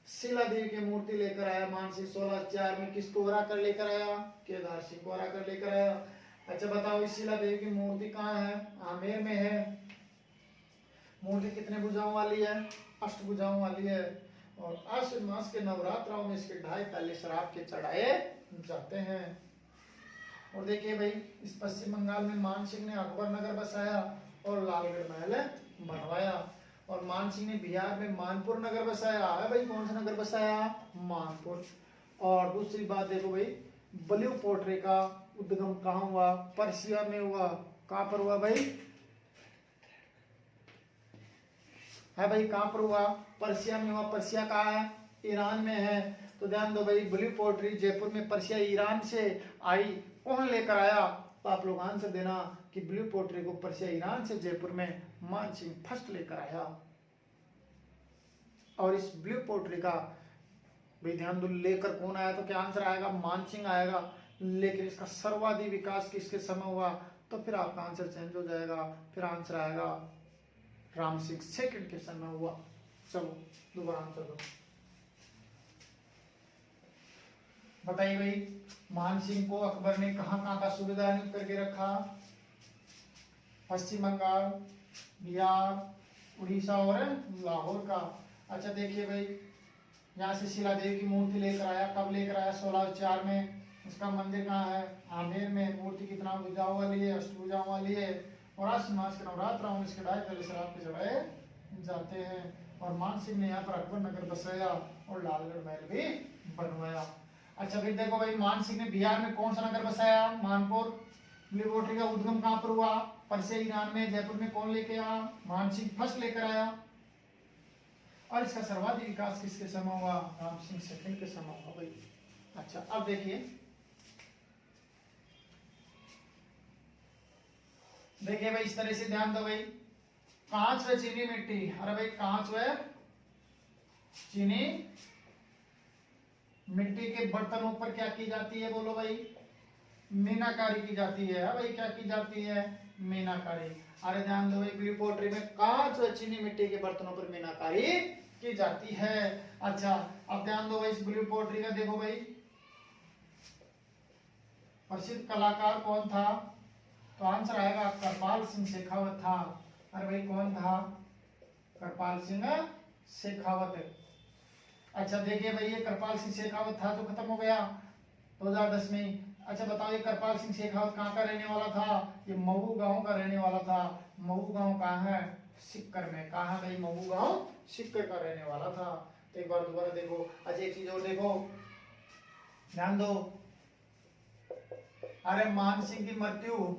शिला देवी की मूर्ति लेकर आया। मानसिंह 1604 में किसको हरा कर लेकर आया, केदार सिंह को हरा कर लेकर आया। अच्छा बताओ इस शिला देवी की मूर्ति कहाँ है, आमेर में है। मूर्ति कितने भुजाओं वाली है, अष्टभुजाओं वाली है। और आश्विन मास के नवरात्रों में इसके 2.5 प्याले शराब के चढ़ाए जाते हैं। और देखिए भाई इस पश्चिम बंगाल में मानसिंह ने अकबर नगर बसाया और लालगढ़ महल बनवाया। और मानसिंह ने बिहार में मानपुर नगर बसाया है भाई। कौन सा नगर बसाया, मानपुर। और दूसरी बात देखो भाई ब्लू पोर्टरी का उद्गम कहाँ हुआ, पर्सिया में हुआ। कहां पर हुआ भाई, है भाई कहां पर हुआ, पर्सिया में हुआ। पर्सिया कहाँ है, ईरान में है। तो ध्यान दो भाई ब्लू पोर्टरी जयपुर में पर्सिया ईरान से आई, कौन लेकर आया, तो आप लोग आंसर देना कि ब्लू पोर्टरी को पर्सिया ईरान से जयपुर में मानसिंह फर्स्ट लेकर आया। और इस ब्लू पोर्टरी का भाई ध्यान दो लेकर कौन आया, तो क्या आंसर आएगा, मानसिंह आएगा। लेकिन इसका सर्वाधिक विकास किसके समय हुआ, तो फिर आपका आंसर चेंज हो जाएगा, फिर आंसर आएगा राम सिंह सेकंड के समय हुआ। चलो दोबारा आंसर दो, बताइए भाई मानसिंह को अकबर ने कहां कहां का सूबेदार नियुक्त करके रखा, पश्चिम बंगाल, बिहार, उड़ीसा और लाहौर का। अच्छा देखिए भाई, यहाँ से शिला देवी की मूर्ति लेकर आया, कब लेकर आया? 1604 में। उसका मंदिर कहाँ है? आमेर में। मूर्ति कितना भुजाओं वाली है? अष्टभुजाओं वाली है। और आज मास के नवरात्र में इसके ढाई तले शराब पे चढ़ाए जाते हैं। और मान सिंह ने यहाँ पर अकबर नगर बसाया और लालगढ़ महल भी बनवाया। अच्छा फिर देखो भाई, मान सिंह ने बिहार में कौन सा नगर बसाया? मानपुर। लेबोरेटरी का उद्गम कहाँ पर हुआ? परसे ईरान में। जयपुर में कौन लेके आया? मान सिंह फर्स्ट लेकर आया। और इसका सर्वाधिक विकास किसके समय हुआ? राम सिंह सेकंड के समय हुआ भाई। अच्छा अब देखिए, देखिए भाई इस तरह से ध्यान दो भाई, कांच व चीनी मिट्टी। अरे भाई कांच व चीनी मिट्टी के बर्तनों पर क्या की जाती है? बोलो भाई। मीनाकारी की जाती है। भाई क्या की जाती है? मीनाकारी। अरे ध्यान दो भाई, ब्लू पोट्री में कांच व चीनी मिट्टी के बर्तनों पर मीनाकारी की जाती है। अच्छा अब ध्यान दो भाई, इस ब्लू पोट्री का देखो भाई, प्रसिद्ध कलाकार कौन था? तो आंसर आएगा कृपाल सिंह शेखावत था। अरे भाई कौन था? कृपाल सिंह शेखावत। अच्छा देखिए भाई, ये कृपाल सिंह शेखावत था जो खत्म हो गया 2010 में। अच्छा बताओ, ये कृपाल सिंह शेखावत कहाँ का रहने वाला था? ये महू गांव का रहने वाला था। महू गांव कहाँ है? सिक्कर में। कहाँ भाई? महू गांव सिक्कर का रहने वाला था। तो एक बार दोबारा देखो। अच्छा एक चीज और देखो, ध्यान दो। अरे मान सिंह की मृत्यु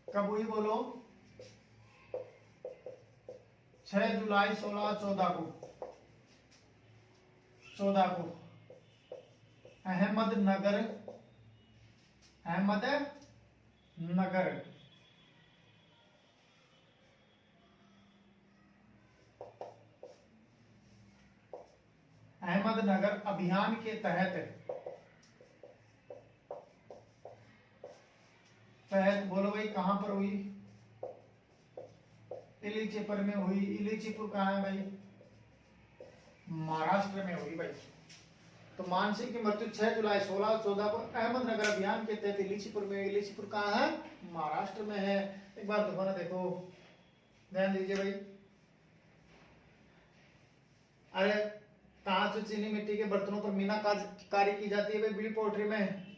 कब हुई? बोलो। 6 जुलाई 1614 को। 14 को अहमदनगर, अहमदनगर अहमदनगर अभियान के तहत बोलो भाई कहां पर हुई? इलीचीपुर में हुई। इलीचीपुर कहाँ है भाई? महाराष्ट्र में हुई भाई। तो मान सिंह की मृत्यु 6 जुलाई 1614 को अहमदनगर अभियान के तहत इलीचीपुर में। इलीचीपुर कहाँ है? महाराष्ट्र में है। एक बार दोबारा देखो, ध्यान दीजिए भाई। अरे कांच और चीनी मिट्टी के बर्तनों पर मीनाकारी की जाती है भाई ब्लू पोट्री में।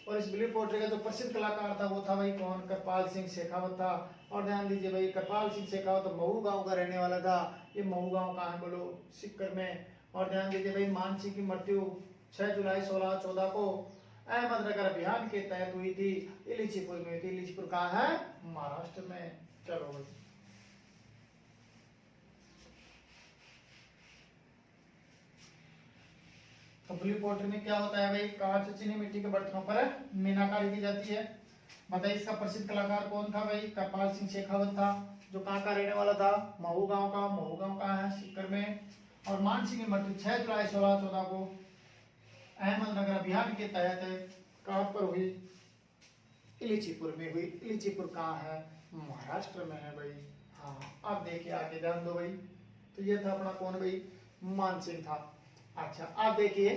और इस ब्लू पोट्री का जो प्रसिद्ध कलाकार था वो था भाई कौन? कृपाल सिंह शेखावत था। और ध्यान दीजिए भाई, कृपाल सिंह शेखावत तो महू गांव का रहने वाला था। ये महू गांव कहाँ है? बोलो सिक्कर में। और ध्यान दीजिए भाई, मान सिंह की मृत्यु 6 जुलाई 1614 को अहमदनगर अभियान के तहत हुई थी। इलीचीपुर में हुई थी। इलीचीपुर कहाँ है? महाराष्ट्र में। चलो भाई, तो ब्लू पोट्री में क्या होता है भाई? कांच चीनी मिट्टी के बर्तनों पर मीनाकारी की जाती है। बताइए इसका प्रसिद्ध कलाकार कौन था भाई? कृपाल सिंह शेखावत था, जो कहाँ का रहने वाला था? महू गांव का। महू गांव कहाँ है? सिक्कर में। और मान सिंह की मृत्यु 6 जुलाई 1614 को अहमदनगर अभियान के तहत कहाँ पर हुई? इलीचीपुर में हुई। इलीचीपुर कहाँ है? महाराष्ट्र में है भाई। हाँ अब देखिए आगे, ध्यान दो भाई। तो ये था अपना कौन भाई? मान सिंह था। अच्छा आप देखिए,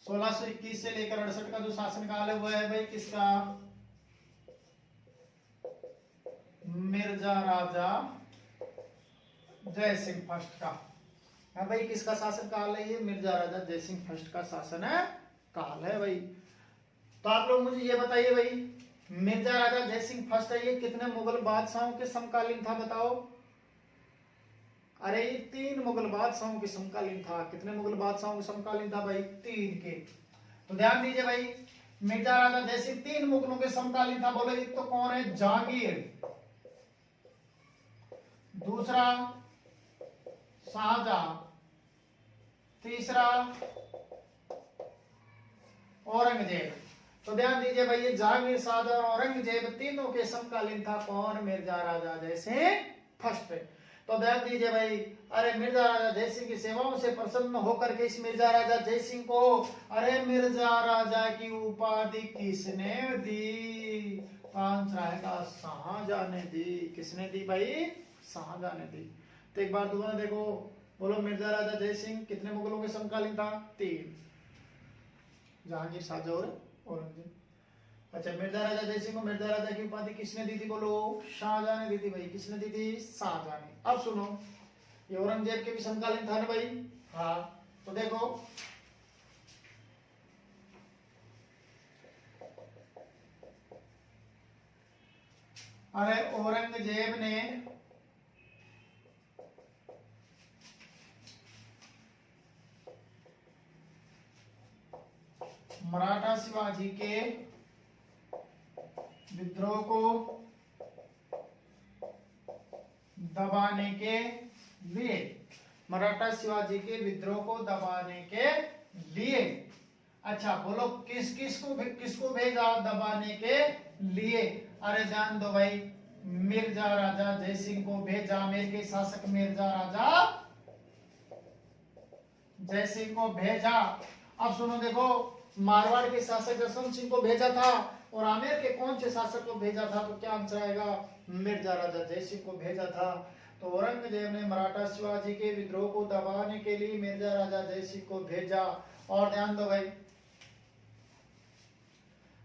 सोलह सौ 21 से लेकर 68 का जो शासनकाल है वो है भाई किसका? मिर्जा राजा जय सिंह फर्स्ट का है भाई। किसका शासन काल है ये? मिर्जा राजा जय सिंह फर्स्ट का शासन है काल है भाई। तो आप लोग मुझे ये बताइए भाई, मिर्जा राजा जय सिंह फर्स्ट है, ये कितने मुगल बादशाहों के समकालीन था? बताओ। अरे ये 3 मुगल बादशाहों के समकालीन था। कितने मुगल बादशाहों के समकालीन था भाई? 3 के। तो ध्यान दीजिए भाई, मिर्जा राजा जय सिंह 3 मुगलों के समकालीन था। बोलो एक तो कौन है? जहांगीर, दूसरा शाहजहां, तीसरा औरंगजेब। तो ध्यान दीजिए भाई, ये जहांगीर, शाहजहां और औरंगजेब तीनों के समकालीन था कौन? मिर्जा राजा जय सिंह फर्स्ट। तो ध्यान दीजिए भाई, अरे मिर्जा राजा जय सिंह की सेवाओं से प्रसन्न होकर के इस मिर्जा राजा जय सिंह को अरे मिर्जा राजा की उपाधि किसने दी? तो आंसर आएगा शाहजहां ने दी। किसने दी भाई? शाहजहां ने दी। तो एक बार दोबारा देखो, बोलो मिर्जा राजा जय सिंह कितने मुगलों के समकालीन था? 3। जहांगीर, शाहजहां और औरंगजेब। अच्छा, मिर्जा राजा जय सिंह को मिर्जा राजा की उपाधि किसने दी थी? बोलो, शाहजहां ने दी थी भाई। किसने दी थी? शाहजहां ने। अब सुनो, ये औरंगजेब के भी समकालीन था ना भाई। हाँ, तो देखो अरे औरंगजेब ने मराठा शिवाजी के विद्रोह को दबाने के लिए, मराठा शिवाजी के विद्रोह को दबाने के लिए, अच्छा बोलो किसको भेजा दबाने के लिए? अरे ध्यान दो भाई, मिर्जा राजा जय सिंह को भेजा। अमेर के शासक मिर्जा राजा जय सिंह को भेजा। अब सुनो, देखो, मारवाड़ के शासक जसवंत सिंह को भेजा था और आमेर के कौन से शासक को भेजा था? तो क्या आंसर आएगा? मिर्जा राजा जय सिंह को भेजा था। तो औरंगजेब ने मराठा शिवाजी के विद्रोह को दबाने के लिए मिर्जा राजा जय सिंह को भेजा। और ध्यान दो भाई,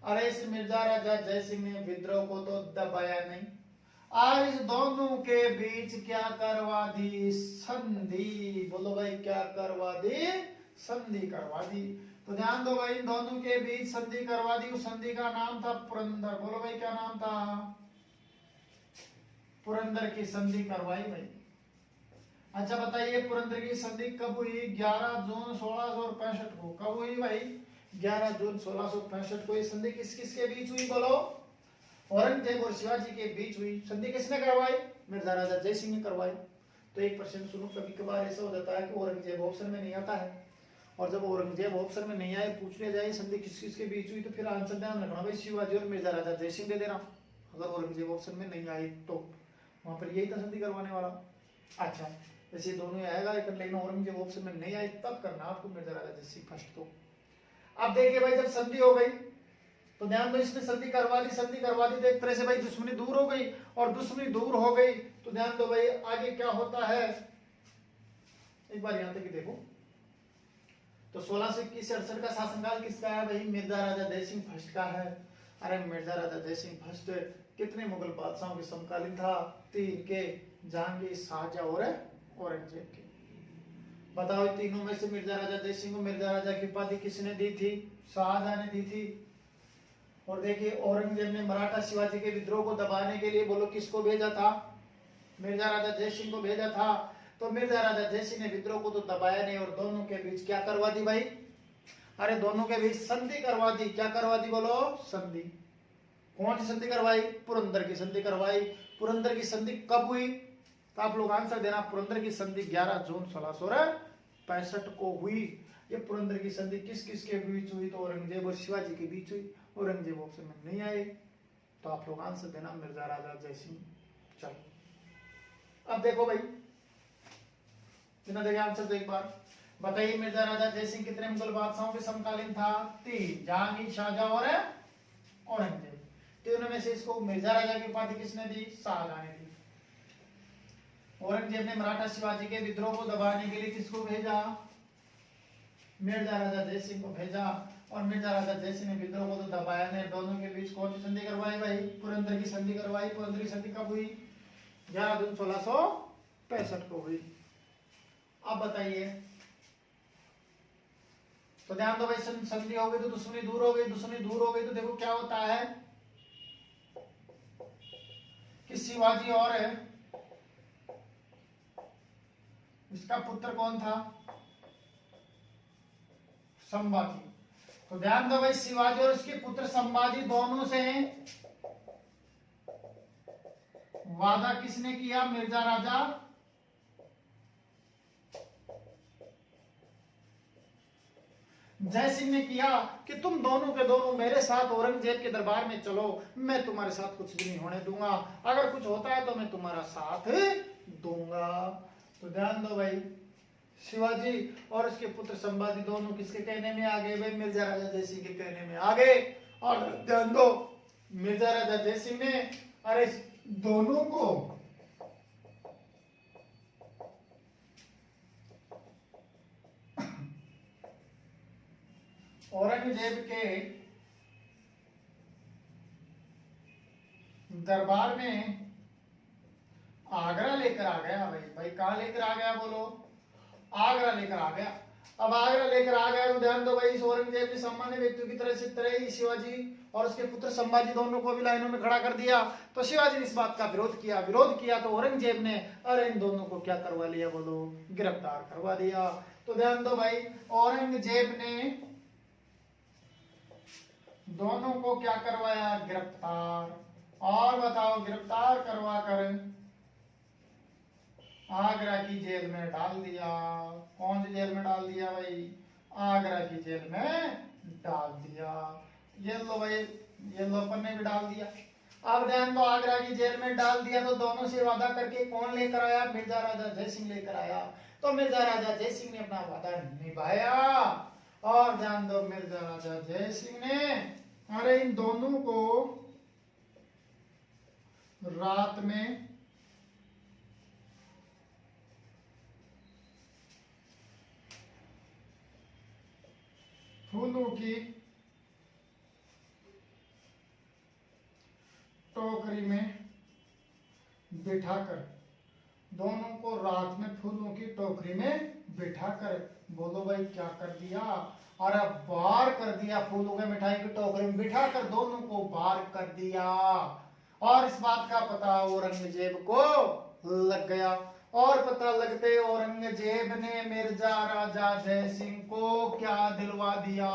अरे इस मिर्जा राजा जय सिंह ने विद्रोह को तो दबाया नहीं, और इस दोनों के बीच क्या करवा दी? संधि। बोलो भाई, क्या करवा दी? संधि करवा दी। तो ध्यान दो भाई, इन दोनों के बीच संधि करवा दी। उस संधि का नाम था पुरंदर। बोलो भाई, क्या नाम था? पुरंदर की संधि करवाई भाई। अच्छा बताइए, पुरंदर की संधि कब हुई? 11 जून 1665 को। कब हुई भाई? 11 जून 1665 को। ये संधि किस किस के बीच हुई? बोलो, औरंगजेब और शिवाजी के बीच हुई। संधि किसने करवाई? मिर्जा राजा जय सिंह ने करवाई। तो एक प्रश्न सुनो, कभी कभार ऐसा हो जाता है कि औरंगजेब ऑप्शन में नहीं आता है, और जब औरंगजेब ऑप्शन में नहीं आए, पूछ लिया जाए संधि किस किस के बीच हुई, तो फिर आंसर ध्यान रखना भाई, शिवाजी और मिर्जा राजा जय सिंह दे देना। अगर औरंगजेब ऑप्शन में नहीं आई तो वहां पर यही था संधि करवाने वाला। अच्छा, वैसे दोनों आएगा, लेकिन औरंगजेब ऑप्शन में नहीं आए तब करना आपको मिर्जा राजा जय सिंह फर्स्ट। तो अब देखिए भाई, जब संधि हो गई तो ध्यान दो, इसने संधि करवा दी। संधि करवा दी तो एक तरह से भाई दुश्मनी दूर हो गई, और दुश्मनी दूर हो गई तो ध्यान दो भाई, आगे क्या होता है एक बार यहां तक देखो। तो 1621 से 68 का शासनकाल किसका है भाई? मिर्जा राजा जय सिंह फर्स्ट का है। अरे मिर्जा राजा जय सिंह फर्स्ट कितने मुगल बादशाहों के समकालीन था? 3 के, जहांगीर, शाहजहां और औरंगजेब के। बताओ, तीनों में से मिर्जा राजा जय सिंह को मिर्जा राजा की उपाधि किसने दी थी? शाहजहां ने दी थी। और देखिए, औरंगजेब ने मराठा शिवाजी के विद्रोह को दबाने के लिए बोलो किसको भेजा था? मिर्जा राजा जय सिंह को भेजा था। तो मिर्जा राजा जय सिंह ने विद्रोह को तो दबाया नहीं, और दोनों के बीच क्या करवा दी भाई? अरे दोनों के बीच संधि करवा दी। क्या करवा दी? बोलो, संधि। कौन सी संधि करवाई? पुरंदर की संधि करवाई। पुरंदर की संधि कब हुई? तो आप लोग आंसर देना। पुरंदर की संधि 11 जून 1665 को हुई। ये पुरंदर की संधि किस किस के बीच हुई? तो औरंगजेब और शिवाजी के बीच हुई। औरंगजेब ऑप्शन में नहीं आए, तो आप लोग आंसर देना मिर्जा राजा जय सिंह। चलो अब देखो भाई, बिना देखे आंसर तो एक बार बताइए, मिर्जा राजा जय सिंह कितने मुगल बादशाहों के समकालीन था? 3, जहांगीर, शाहजहां और औरंगजेब। तीनों में से इसको मिर्जा राजा की उपाधि किसने दी? शाहजहां ने दी। औरंगजेब ने मराठा शिवाजी के विद्रोह को दबाने के लिए किसको भेजा? मिर्जा राजा जय सिंह को भेजा। और मिर्जा राजा जय सिंह ने विद्रोह को तो दबाया नहीं। दोनों के बीच कौन सी संधि करवाई भाई? पुरंदर की संधि करवाई। पुरंदर की संधि कब हुई? 11 जून 1665 को हुई। अब बताइए, तो ध्यान दो भाई, संधि हो गई तो दुश्मनी दूर हो गई। दुश्मनी दूर हो गई तो देखो क्या होता है कि शिवाजी और इसका पुत्र कौन था? संभाजी। तो ध्यान दो भाई, शिवाजी और उसके पुत्र संभाजी दोनों से वादा किसने किया? मिर्जा राजा जय सिंह ने किया कि तुम दोनों के दोनों मेरे साथ औरंगजेब के दरबार में चलो, मैं तुम्हारे साथ कुछ भी नहीं होने दूंगा, अगर कुछ होता है तो मैं तुम्हारा साथ दूंगा। तो ध्यान दो भाई, शिवाजी और उसके पुत्र संभाजी दोनों किसके कहने में आ गए भाई? मिर्जा राजा जय सिंह के कहने में आ गए। और ध्यान दो, मिर्जा राजा जय सिंह ने अरे दोनों को औरंगजेब के दरबार में आगरा लेकर आ गया। भाई भाई कहाँ लेकर आ गया बोलो? आगरा लेकर आ गया। अब आगरा लेकर आ गया तो ध्यान दो भाई, इस औरंगजेब ने सम्मान्य व्यक्तियों की तरह ही शिवाजी और उसके पुत्र संभाजी दोनों को भी लाइनों में खड़ा कर दिया। तो शिवाजी ने इस बात का विरोध किया तो औरंगजेब ने अरे इन दोनों को क्या करवा लिया बोलो? गिरफ्तार करवा दिया। तो ध्यान दो भाई, औरंगजेब ने दोनों को क्या करवाया? गिरफ्तार। और बताओ, गिरफ्तार करवा कर आगरा की जेल में डाल दिया। कौन सी जेल में डाल दिया भाई? आगरा की जेल में डाल दिया। ये लो भाई, ये लो अपन ने भी डाल दिया। अब ध्यान दो, आगरा की जेल में डाल दिया तो दोनों से वादा करके कौन लेकर आया? मिर्जा राजा जय सिंह लेकर आया। तो मिर्जा राजा जय सिंह ने अपना वादा निभाया। और ध्यान दो, मिर्जा राजा जय सिंह ने अरे इन दोनों को रात में फूलों की टोकरी में बिठाकर, दोनों को रात में फूलों की टोकरी में बिठाकर, बोलो भाई क्या कर दिया? अरे बाहर कर दिया। फूलों के मिठाई की टोकरी में बिठाकर दोनों को बाहर कर दिया। और इस बात का पता औरंगजेब को लग गया। और पता लगते औरंगजेब ने मिर्जा राजा जय सिंह को क्या दिलवा दिया?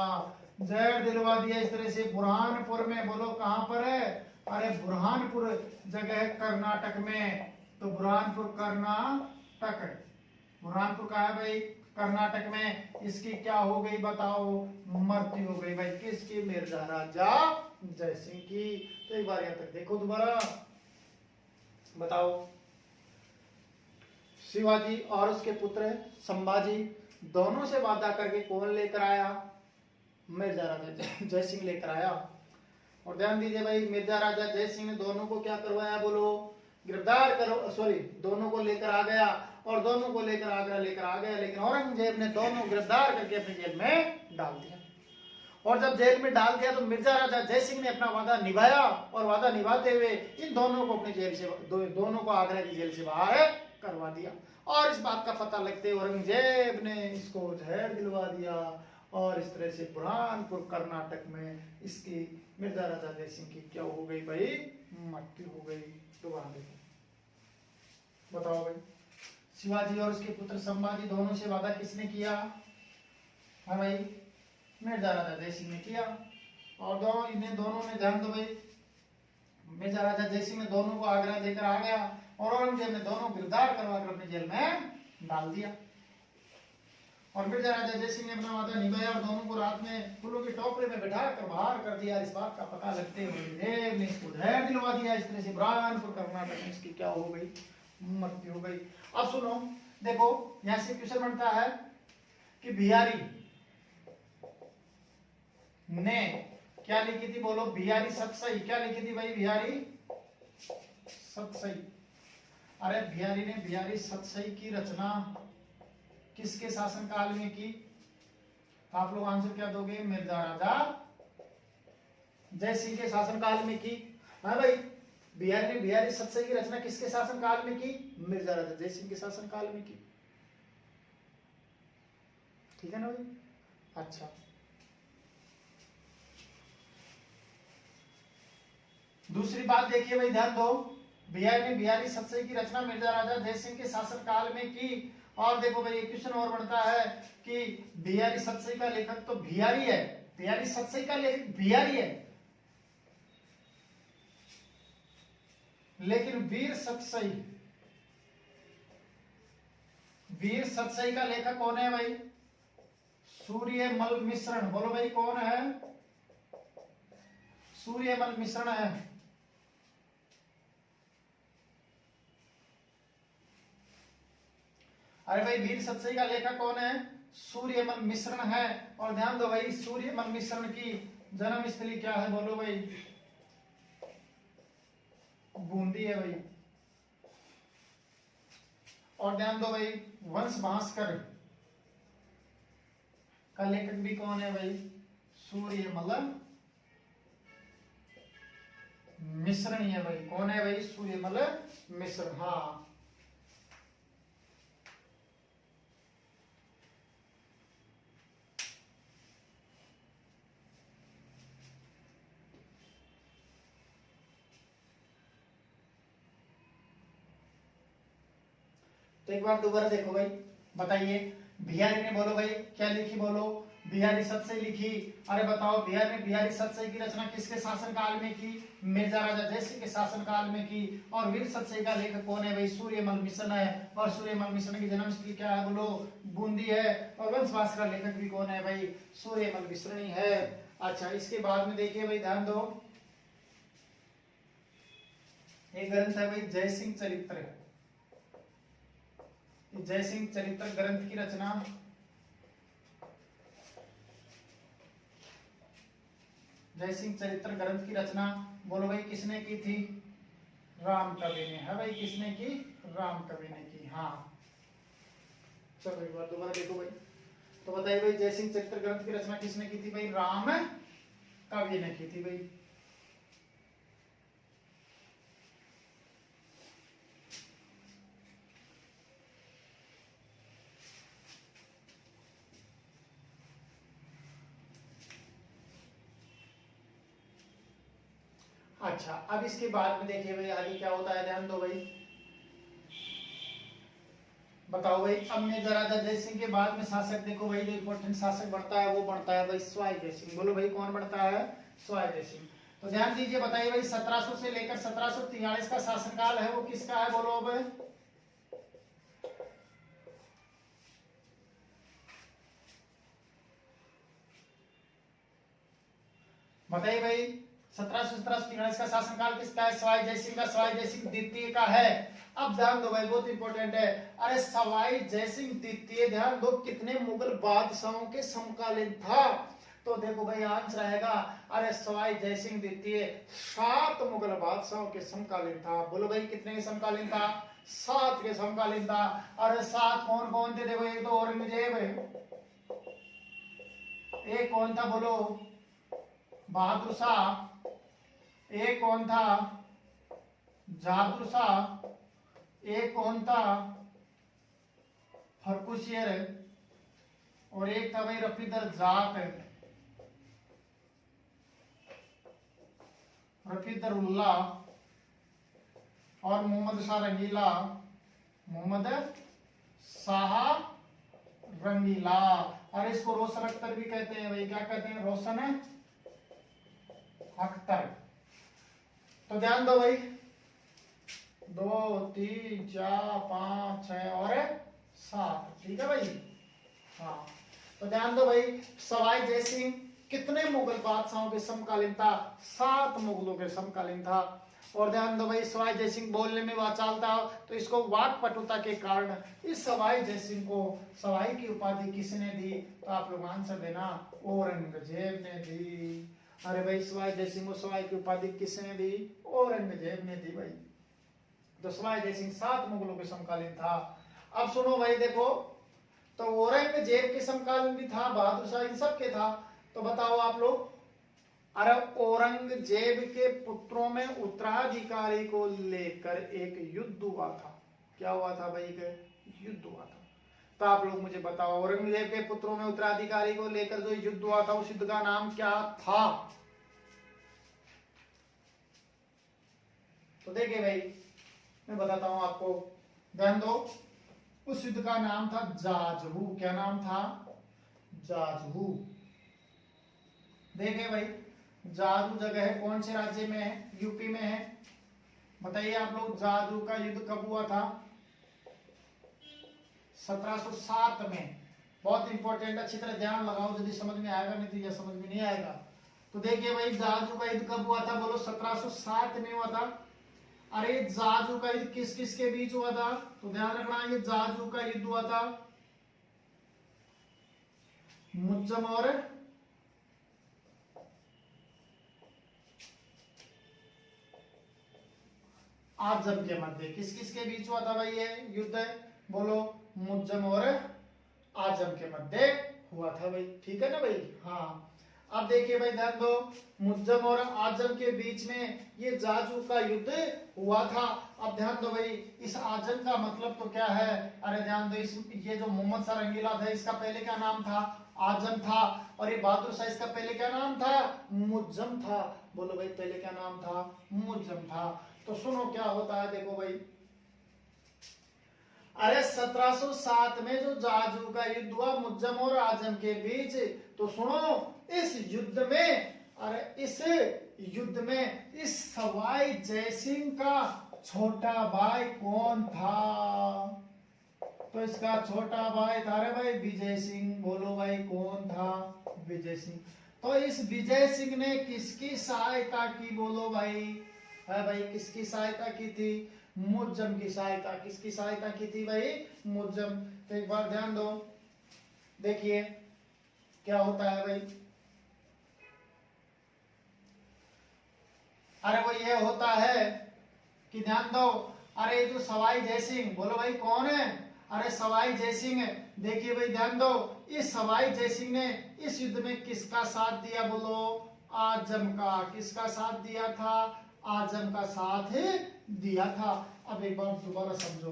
जहर दिलवा दिया। इस तरह से बुरहानपुर में, बोलो कहां पर है? अरे बुरहानपुर जगह है कर्नाटक में। तो बुरहानपुर कर्नाटक है। बुरहानपुर कहाँ है भाई? कर्नाटक में। इसकी क्या हो गई बताओ? मृत्यु हो गई भाई। किसकी? मिर्जा राजा जय सिंह की। तो एक बार यहां तक देखो दोबारा, बताओ। शिवाजी और उसके पुत्र संभाजी दोनों से वादा करके कौन लेकर आया? मिर्जा राजा जय सिंह लेकर आया। और ध्यान दीजिए भाई, मिर्जा राजा जय सिंह ने दोनों को क्या करवाया बोलो? गिरफ्तार करो, सॉरी, दोनों को लेकर आ गया और दोनों को लेकर आगरा लेकर आ गया। लेकिन औरंगजेब ने दोनों गिरफ्तार करके अपनी जेल में डाल दिया। और जब जेल में डाल दिया तो मिर्जा राजा जय सिंह ने अपना वादा निभाया और वादा निभाते हुए इन दोनों को अपनी जेल से दोनों को आगरा की जेल से बाहर करवा दिया। और इस बात का पता लगते औरंगजेब ने इसको जहर दिलवा दिया। और इस तरह से बुरहानपुर कर्नाटक में इसकी मिर्जा राजा जय सिंह की क्या हो गई भाई? मृत्यु हो गई। दोबारा देखो, बताओ भाई, शिवाजी और उसके पुत्र संभाजी दोनों से वादा किसने किया? हाँ भाई, मिर्जा राजा जय सिंह ने किया। और दोनों ने, ध्यान दो भाई, मिर्जा राजा जय सिंह ने दोनों को आगरा लेकर आ गया और औरंगजेब ने दोनों गिरफ्तार करवाकर अपनी जेल में डाल दिया। और मिर्जा राजा जय सिंह ने अपना वादा निभाया और दोनों को रात में फूलों की टोकरी में बैठा कर बाहर कर दिया। इस बात का पता लगते औरंगजेब ने इसको जहर दिलवा दिया। इस तरह से बुरहानपुर कर्नाटक में इसकी क्या हो गई? मृत्यु हो गई। अब सुनो, देखो यहां से क्वेश्चन बनता है कि बिहारी ने क्या लिखी थी बोलो? बिहारी सतसई क्या लिखी थी भाई? बिहारी सतसई। अरे बिहारी ने बिहारी सतसई की रचना किसके शासनकाल में की? आप लोग आंसर क्या दोगे? मिर्जा राजा जय सिंह के शासनकाल में की। हाँ भाई, बिहारी ने बिहारी सतसई की रचना किसके शासनकाल में की? मिर्जा राजा जय सिंह के शासनकाल में की। ठीक है ना भाई? अच्छा, दूसरी बात देखिए भाई, ध्यान दो। बिहारी ने बिहारी सतसई की रचना मिर्जा राजा जय सिंह के शासनकाल में की। और देखो भाई, एक क्वेश्चन और बनता है कि बिहारी सतसई का लेखक तो बिहारी है, बिहारी सतसई का लेखक बिहारी है, लेकिन वीर सतसई का लेखक कौन है भाई? सूर्यमल मिश्रण। बोलो भाई कौन है? सूर्यमल मिश्रण है। अरे भाई, वीर सतसई का लेखक कौन है? सूर्यमल मिश्रण है। और ध्यान दो भाई, सूर्यमल मिश्रण की जन्म स्थली क्या है? बोलो भाई, बूंदी है भाई। और ध्यान दो भाई, वंश भास्कर का लेखक भी कौन है भाई? सूर्यमल मिश्रणी है भाई। कौन है भाई? सूर्यमल मिश्र। हाँ, तो एक बार दोबारा देखो भाई, बताइए। बिहारी ने बोलो भाई क्या लिखी, बोलो। बिहारी सतसई लिखी। अरे बताओ, बिहार में बिहारी सतसई की रचना किसके शासनकाल में की? मिर्जा राजा जयसिंह के शासनकाल में की। और वीर सतसई का लेखक कौन है भाई? सूर्यमल मिश्र है। और सूर्यमल मिश्र की जन्मस्थली क्या है बोलो? बूंदी है। और वंशवास का लेखक भी कौन है भाई? सूर्यमल मिश्रणी है। अच्छा, इसके बाद में देखिए भाई, ध्यान दो, एक ग्रंथ है भाई जयसिंह चरित्र। जयसिंह चरित्र ग्रंथ की रचना जयसिंह चरित्र ग्रंथ की रचना बोलो भाई किसने की थी? राम कवि ने, है भाई। किसने की? राम कवि ने की। हाँ, चलो एक बार दोबारा देखो भाई, तो बताइए भाई, जयसिंह चरित्र ग्रंथ की रचना किसने की थी भाई? राम कवि ने की थी भाई। अच्छा, अब इसके बाद में देखिए भाई आगे क्या होता है, ध्यान दो भाई। बताओ भाई, अब मिर्जा राजा जयसिंह के बाद में शासक देखो भाई, जो इंपॉर्टेंट शासक बनता है वो बनता है भाई स्वाई जयसिंह। बोलो भाई कौन बनता है? स्वाई जयसिंह। तो ध्यान दीजिए, बताइए भाई 1700 से लेकर 1743 का शासनकाल है वो किसका है? बोलो अब। बताइए भाई, 1743 का शासनकाल किसका है? सवाई जयसिंह का। सवाई जयसिंह द्वितीय का है। अब ध्यान दो भाई, बहुत इंपॉर्टेंट है। अरे सवाई जयसिंह द्वितीय, ध्यान दो, कितने मुगल बादशाहों के समकालीन था? तो देखो भाई आंसर आएगा, अरे सवाई जयसिंह द्वितीय 7 मुगल बादशाहों के समकालीन था। बोलो भाई कितने के समकालीन था? 7 के समकालीन था। अरे 7 कौन कौन थे? देखो, एक तो औरंगजेब, एक कौन था बोलो? बहादुर शाह। एक कौन था? जादुर शाह। एक कौन था? फर्रुखसियर। और एक था भाई रफीदर जाट, रफीदर उल्ला। और मोहम्मद शाह रंगीला, मोहम्मद शाह रंगीला। और इसको रोशन अख्तर भी कहते हैं भाई। क्या कहते हैं? रोशन अख्तर। तो ध्यान दो भाई, 2 3 4 5 6 और 7, ठीक है भाई। हाँ, तो ध्यान दो भाई, सवाई जयसिंह कितने मुगल बादशाहों के समकालीन था? 7 मुगलों के समकालीन था। और ध्यान दो भाई, सवाई जयसिंह बोलने में वाचाल था, तो इसको वाक्पटुता के कारण इस सवाई जयसिंह को सवाई की उपाधि किसने दी? तो आप लोग आंसर देना, औरंगजेब ने दी। अरे भाई, सवाई जयसिंह को सवाई की उपाधि किसने दी? औरंगजेब ने दी भाई। तो सवाई जयसिंह 7 मुगलों के समकालीन था। अब सुनो भाई, देखो, तो औरंगजेब के समकालीन भी था, बहादुर शाह, इन सब के था। तो बताओ आप लोग, अरे औरंगजेब के पुत्रों में उत्तराधिकारी को लेकर एक युद्ध हुआ था। क्या हुआ था भाई? एक युद्ध हुआ था। तो आप लोग मुझे बताओ, औरंगजेब के पुत्रों में उत्तराधिकारी को लेकर जो युद्ध हुआ था, उस युद्ध का नाम क्या था? तो देखिए भाई, मैं बताता हूं आपको, ध्यान दो। उस युद्ध का नाम था जाजहू। क्या नाम था? जाजहू। देखिए भाई, जाजू जगह है कौन से राज्य में है? यूपी में है। बताइए आप लोग, जाजू का युद्ध कब हुआ था? 1707 में। बहुत इंपॉर्टेंट, अच्छी तरह ध्यान लगाओ, यदि समझ में आएगा, नहीं तो यह समझ में नहीं आएगा। तो देखिए भाई, जाजू का युद्ध कब हुआ था? बोलो 1707 में हुआ था। अरे जाजू का युद्ध किस किस के बीच हुआ था? तो ध्यान रखना, ये जाजू का युद्ध हुआ था मुज्जम और आजम के मध्य। किस किस के बीच हुआ था भाई ये युद्ध? बोलो, मुज्जम और आजम के मध्य हुआ था भाई। ठीक है ना भाई? हाँ, अब देखिए भाई ध्यान दो, मुज्जम और आजम के बीच में ये जाजू का युद्ध हुआ था। अब ध्यान दो भाई, इस आजम का मतलब तो क्या है? अरे ध्यान दो, इस ये जो मोहम्मद शाह रंगीला था, इसका पहले क्या नाम था? आजम था। और ये बहादुर शाह, इसका पहले क्या नाम था? मुज्जम था। बोलो भाई, पहले क्या नाम था? मुज्जम था। तो सुनो क्या होता है, देखो भाई, अरे 1707 में जो जाजू का युद्ध हुआ मुज्जम और आजम के बीच, तो सुनो इस युद्ध में, अरे इस युद्ध में इस सवाई जयसिंह का छोटा भाई कौन था? तो इसका छोटा भाई था, अरे भाई विजय सिंह। बोलो भाई कौन था? विजय सिंह। तो इस विजय सिंह ने किसकी सहायता की? बोलो भाई, है भाई, किसकी सहायता की थी? मुज्जम की सहायता। किसकी सहायता की थी भाई? मुज्जम। तो एक बार ध्यान दो, देखिए क्या होता है भाई। अरे वो ये होता है कि ध्यान दो, अरे जो सवाई जयसिंह, बोलो भाई कौन है? अरे सवाई जयसिंह है। देखिए भाई ध्यान दो, इस सवाई जयसिंह ने इस युद्ध में किसका साथ दिया? बोलो आजम का। किसका साथ दिया था? आजम का साथ दिया था। अब एक बार दोबारा समझो,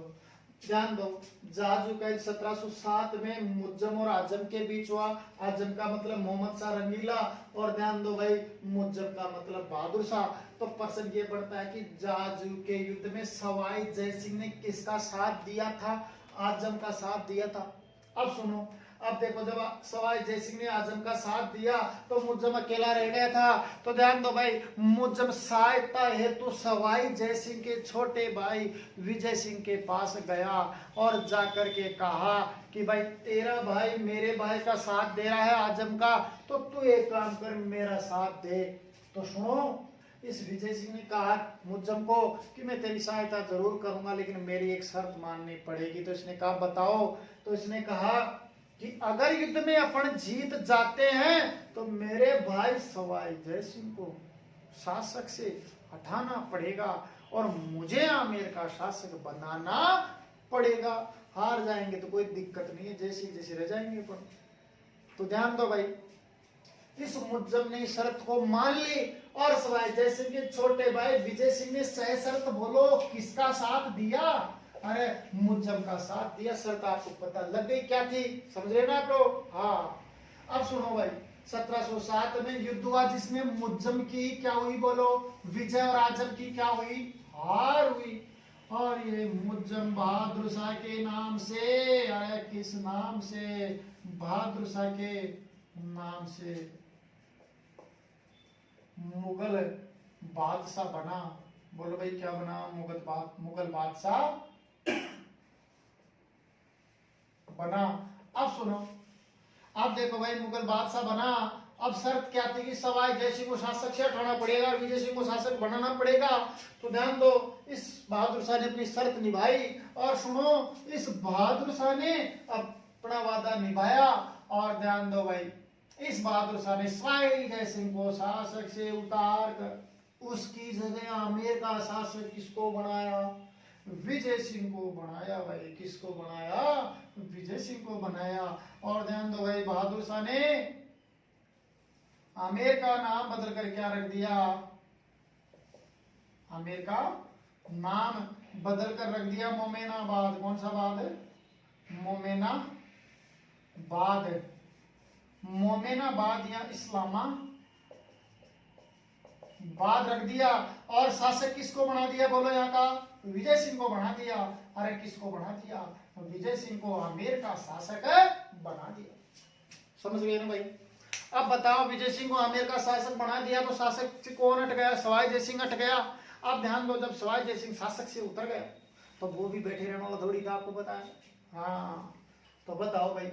ध्यान दो, जाजू का 1707 में मुज्जम और आजम के बीच हुआ। आजम का मतलब मोहम्मद शाह रंगीला, और ध्यान दो भाई, मुज्जम का मतलब बहादुर शाह। तो प्रश्न ये पड़ता है कि जाजू के युद्ध में सवाई जयसिंह ने किसका साथ दिया था? आजम का साथ दिया था। अब सुनो, अब देखो, जब सवाई जयसिंह ने आजम का साथ दिया तो मुज्जम अकेला रह गया था। तो ध्यान दो भाई, मुज्जम सहायता हेतु सवाई जयसिंह के छोटे भाई विजय सिंह के पास गया और जाकर के कहा कि भाई तेरा भाई मेरे भाई का साथ दे रहा है आजम का, तो तू एक काम कर, मेरा साथ दे। तो सुनो, इस विजय सिंह ने कहा मुज्जम को कि मैं तेरी सहायता जरूर करूंगा, लेकिन मेरी एक शर्त माननी पड़ेगी। तो इसने कहा बताओ। तो इसने कहा कि अगर युद्ध में अपन जीत जाते हैं तो मेरे भाई सवाई जयसिंह को शासक से हटाना पड़ेगा और मुझे आमेर का शासक बनाना पड़ेगा। हार जाएंगे तो कोई दिक्कत नहीं है, जैसे जैसे रह जाएंगे अपन। तो ध्यान दो भाई, इस मुज्जम ने शर्त को मान ली और सवाई जयसिंह के छोटे भाई विजय सिंह ने सह शर्त, बोलो किसका साथ दिया? अरे मुज्जम का साथ दिया। शर्त आपको पता लग गई क्या थी? समझ रहे ना आप लोग? हाँ। अब सुनो भाई, 1707 में युद्ध हुआ जिसमें मुज्जम की क्या हुई? बोलो विजय, और आजम की क्या हुई? हार हुई। और ये मुज्जम बहादुर शाह के नाम से, अरे किस नाम से? बहादुर शाह के नाम से मुगल बादशाह बना। बोलो भाई क्या बना? मुगल बादशाह बना। अब सुनो, अब देखो भाई, मुगल बादशाह बना। अब शर्त क्या थी कि सवाई जयसिंह को शासक से हटाना पड़ेगा और विजय सिंह को शासक बनाना पड़ेगा। तो ध्यान दो, इस बहादुर शाह ने अपनी शर्त निभाई। और सुनो, इस बहादुर शाह ने अपना वादा निभाया। और ध्यान दो भाई, इस बहादुर शाह ने सवाई जयसिंह को शासक से उतार कर उसकी जगह आमेर का शासक किसको बनाया? विजय सिंह को बनाया भाई। किसको बनाया? विजय सिंह को बनाया। और ध्यान दो भाई, बहादुर शाह ने आमेर का नाम बदल कर क्या रख दिया? आमेर का नाम बदल कर रख दिया मोमेनाबाद। कौन सा बाद है? मोमेनाबाद। मोमेनाबाद या इस्लामाबाद रख दिया। और शासक किसको बना दिया? बोलो यहाँ का? विजय सिंह को बना दिया। अरे किसको बना दिया? विजय सिंह को आमेर का शासक बना दिया। समझ गए ना भाई? अब बताओ, विजय सिंह को आमेर का शासक बना दिया तो शासक से कौन हट गया? सवाई जयसिंह हट गया। अब ध्यान दो, जब सवाई जयसिंह शासक से उतर गया तो वो भी बैठे रहने वाला थोड़ी था, आपको बताया। हाँ, तो बताओ भाई,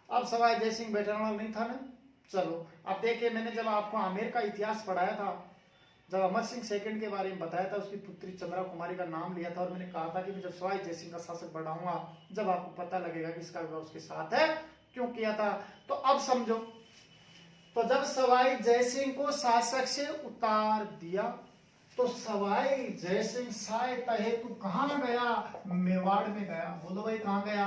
अब सवाई जयसिंह बैठे रहने वाला नहीं था ना। चलो अब देखिए, मैंने जब आपको आमेर का इतिहास पढ़ाया था, जब अमर सिंह सेकंड के बारे में बताया था, उसकी पुत्री चंद्रा कुमारी का नाम लिया था और मैंने कहा था कि मैं जब सवाई जयसिंह का शासक बनाऊंगा, जब आपको पता लगेगा कि इसका विवाह उसके साथ है, क्यों किया था। तो अब समझो, तो जब सवाई जयसिंह को शासक से उतार दिया तो सवाई जयसिंह सहायता हेतु कहां गया? मेवाड़ में गया। बोलो भाई कहां गया?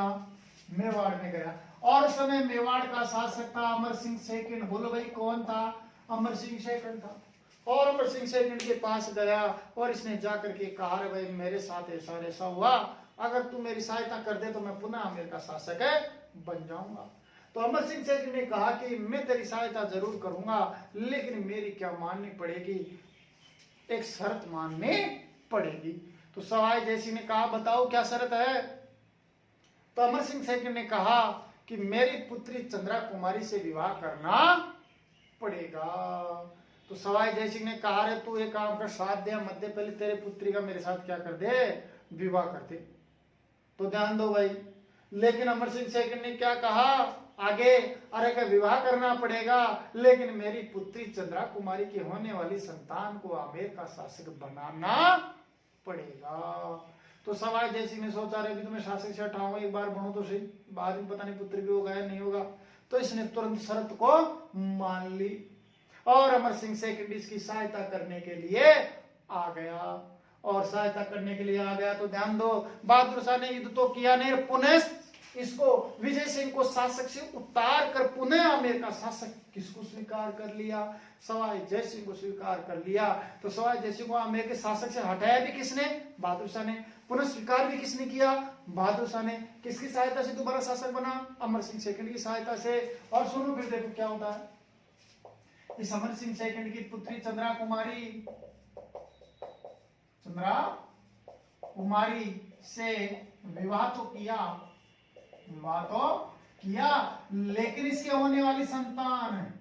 मेवाड़ में गया। और उस समय मेवाड़ का शासक था अमर सिंह सेकंड। बोलो भाई कौन था? अमर सिंह सेकंड था। और अमर सिंह सेकंड के पास गया और इसने जाकर के कहा, रे भाई मेरे साथ ऐसा ऐसा हुआ, अगर तू मेरी सहायता कर दे तो मैं पुनः आमेर का शासक बन जाऊंगा। तो अमर सिंह सेकंड ने कहा कि मैं तेरी सहायता जरूर करूंगा, लेकिन मेरी क्या माननी पड़ेगी, एक शर्त माननी पड़ेगी। तो सवाई जयसिंह ने कहा, बताओ क्या शर्त है? तो अमर सिंह सेकंड ने कहा कि मेरी पुत्री चंद्रा कुमारी से विवाह करना पड़ेगा। तो सवाई जयसिंह ने कहा, रे तू एक काम कर, साथ दे मत दे, पहले तेरे पुत्री का मेरे साथ क्या कर दे, विवाह कर दे। तो ध्यान दो भाई, लेकिन अमर सिंह सेकंड ने क्या कहा आगे, अरे का विवाह करना पड़ेगा, लेकिन मेरी पुत्री चंद्रा कुमारी की होने वाली संतान को आमेर का शासक बनाना पड़ेगा। तो सवाई जयसिंह ने सोचा, रे भी तुम्हें शासक से हटाऊंगा, एक बार बनो तो सही, बाद में पता नहीं पुत्र भी होगा या नहीं होगा। तो इसने तुरंत शर्त को मान ली और अमर सिंह सेकंड इसकी सहायता करने के लिए आ गया। और सहायता करने के लिए आ गया तो ध्यान दो, बहादुर शाह ने युद्ध तो किया नहीं, पुनः इसको विजय सिंह को शासक से उतार कर पुनः आमेर का शासक किसको स्वीकार कर लिया? सवाई जय सिंह को स्वीकार कर लिया। तो सवाई जय सिंह को आमेर के शासक से हटाया भी किसने? बहादुर शाह ने। पुनः स्वीकार भी किसने किया? बहादुर शाह ने। किसकी सहायता से दोबारा शासक बना? अमर सिंह सेकंड की सहायता से। और सुनो फिर देखो क्या होता है। इस अमर सिंह सेकंड की पुत्री चंद्रा कुमारी से विवाह तो किया, लेकिन इसके होने वाली संतान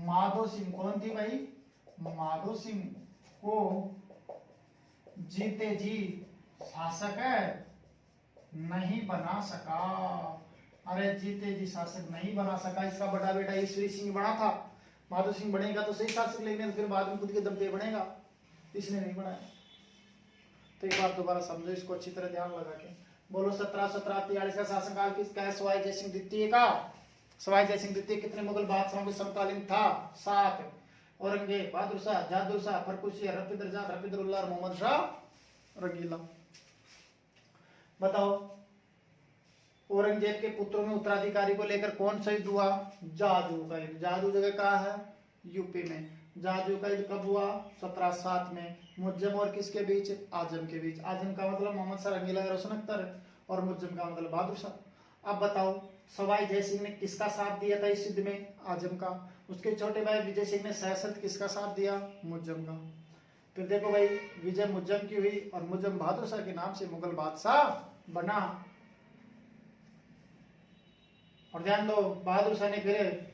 माधो सिंह, कौन थी भाई? माधो सिंह को जीते जी शासक नहीं बना सका। अरे जीते जी शासक नहीं बना सका। इसका बड़ा बेटा ईश्वरी सिंह बना था, माधो सिंह बनेगा तो सही शासक, लेकिन फिर बाद में खुद के दम पे बनेगा, इसने नहीं बनाया। तो एक बार दोबारा समझो इसको अच्छी तरह, ध्यान लगा के बोलो। 1743 का शासनकाल किसका है? सवाई जयसिंह द्वितीय का। सवाई जयसिंह द्वितीय कितने मुगल बादशाहों के समकालीन था? 7। औरंगजेब, बहादुर शाह, जादूर शाह, फर्रुखसिंह, रफीदुल्लाह और मोहम्मद शाह रंगीला। बताओ, औरंगजेब के पुत्रों में उत्तराधिकारी को लेकर कौन सा युद्ध हुआ? जादू का युद्ध। जादू जगह कहाँ है? यूपी में। जादू का युद्ध कब हुआ? 1707 में। मुज्जम और किसके बीच? आजम के बीच। आजम का मतलब मोहम्मद शाह रंगीला रोशन अख्तर और मुज्जम का मतलब बहादुर शाह। अब बताओ, सवाई जय सिंह ने किसका साथ दिया था इस युद्ध में? आजम का। उसके छोटे भाई विजय सिंह ने सशर्त किसका साथ दिया? मुज्जम का। फिर देखो भाई, विजय मुज्जम की हुई और मुज्जम बहादुर शाह के नाम से मुगल बादशाह बना। और ध्यान दो, बहादुर शाह ने फिर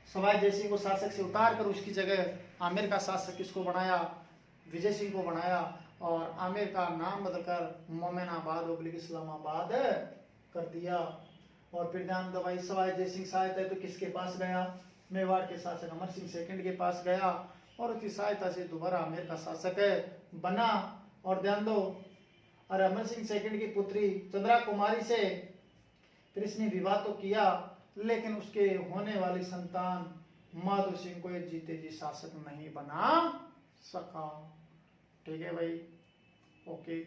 सवाई जय सिंह को शासक से उतार कर उसकी जगह आमेर का शासक किसको बनाया? विजय सिंह को बनाया। और आमेर का नाम बदलकर मोमेनाबाद इस्लामाबाद कर दिया। और फिर ध्यान दो भाई, सवाई जय सिंह सहायता तो किसके पास गया? मेवाड़ के शासक अमर सिंह सेकंड के पास गया और उसकी सहायता से दोबारा आमेर का शासक बना। और ध्यान दो, और अमर सिंह सेकंड की पुत्री चंद्रा कुमारी से फिर इसने विवाह तो किया, लेकिन उसके होने वाली संतान माधो सिंह को जीते जी शासक नहीं बना सका। ठीक है भाई, ओके,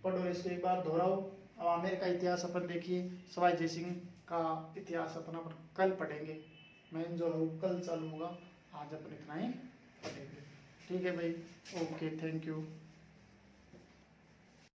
पढ़ो इसको एक बार दोहराओ। अब आमेर का इतिहास अपन देखिए, सवाई जय सिंह का इतिहास अपना कल पढ़ेंगे। मैं जो कल चालू होगा, आज अपन इतना ही पढ़ेंगे। ठीक है भाई, ओके, थैंक यू।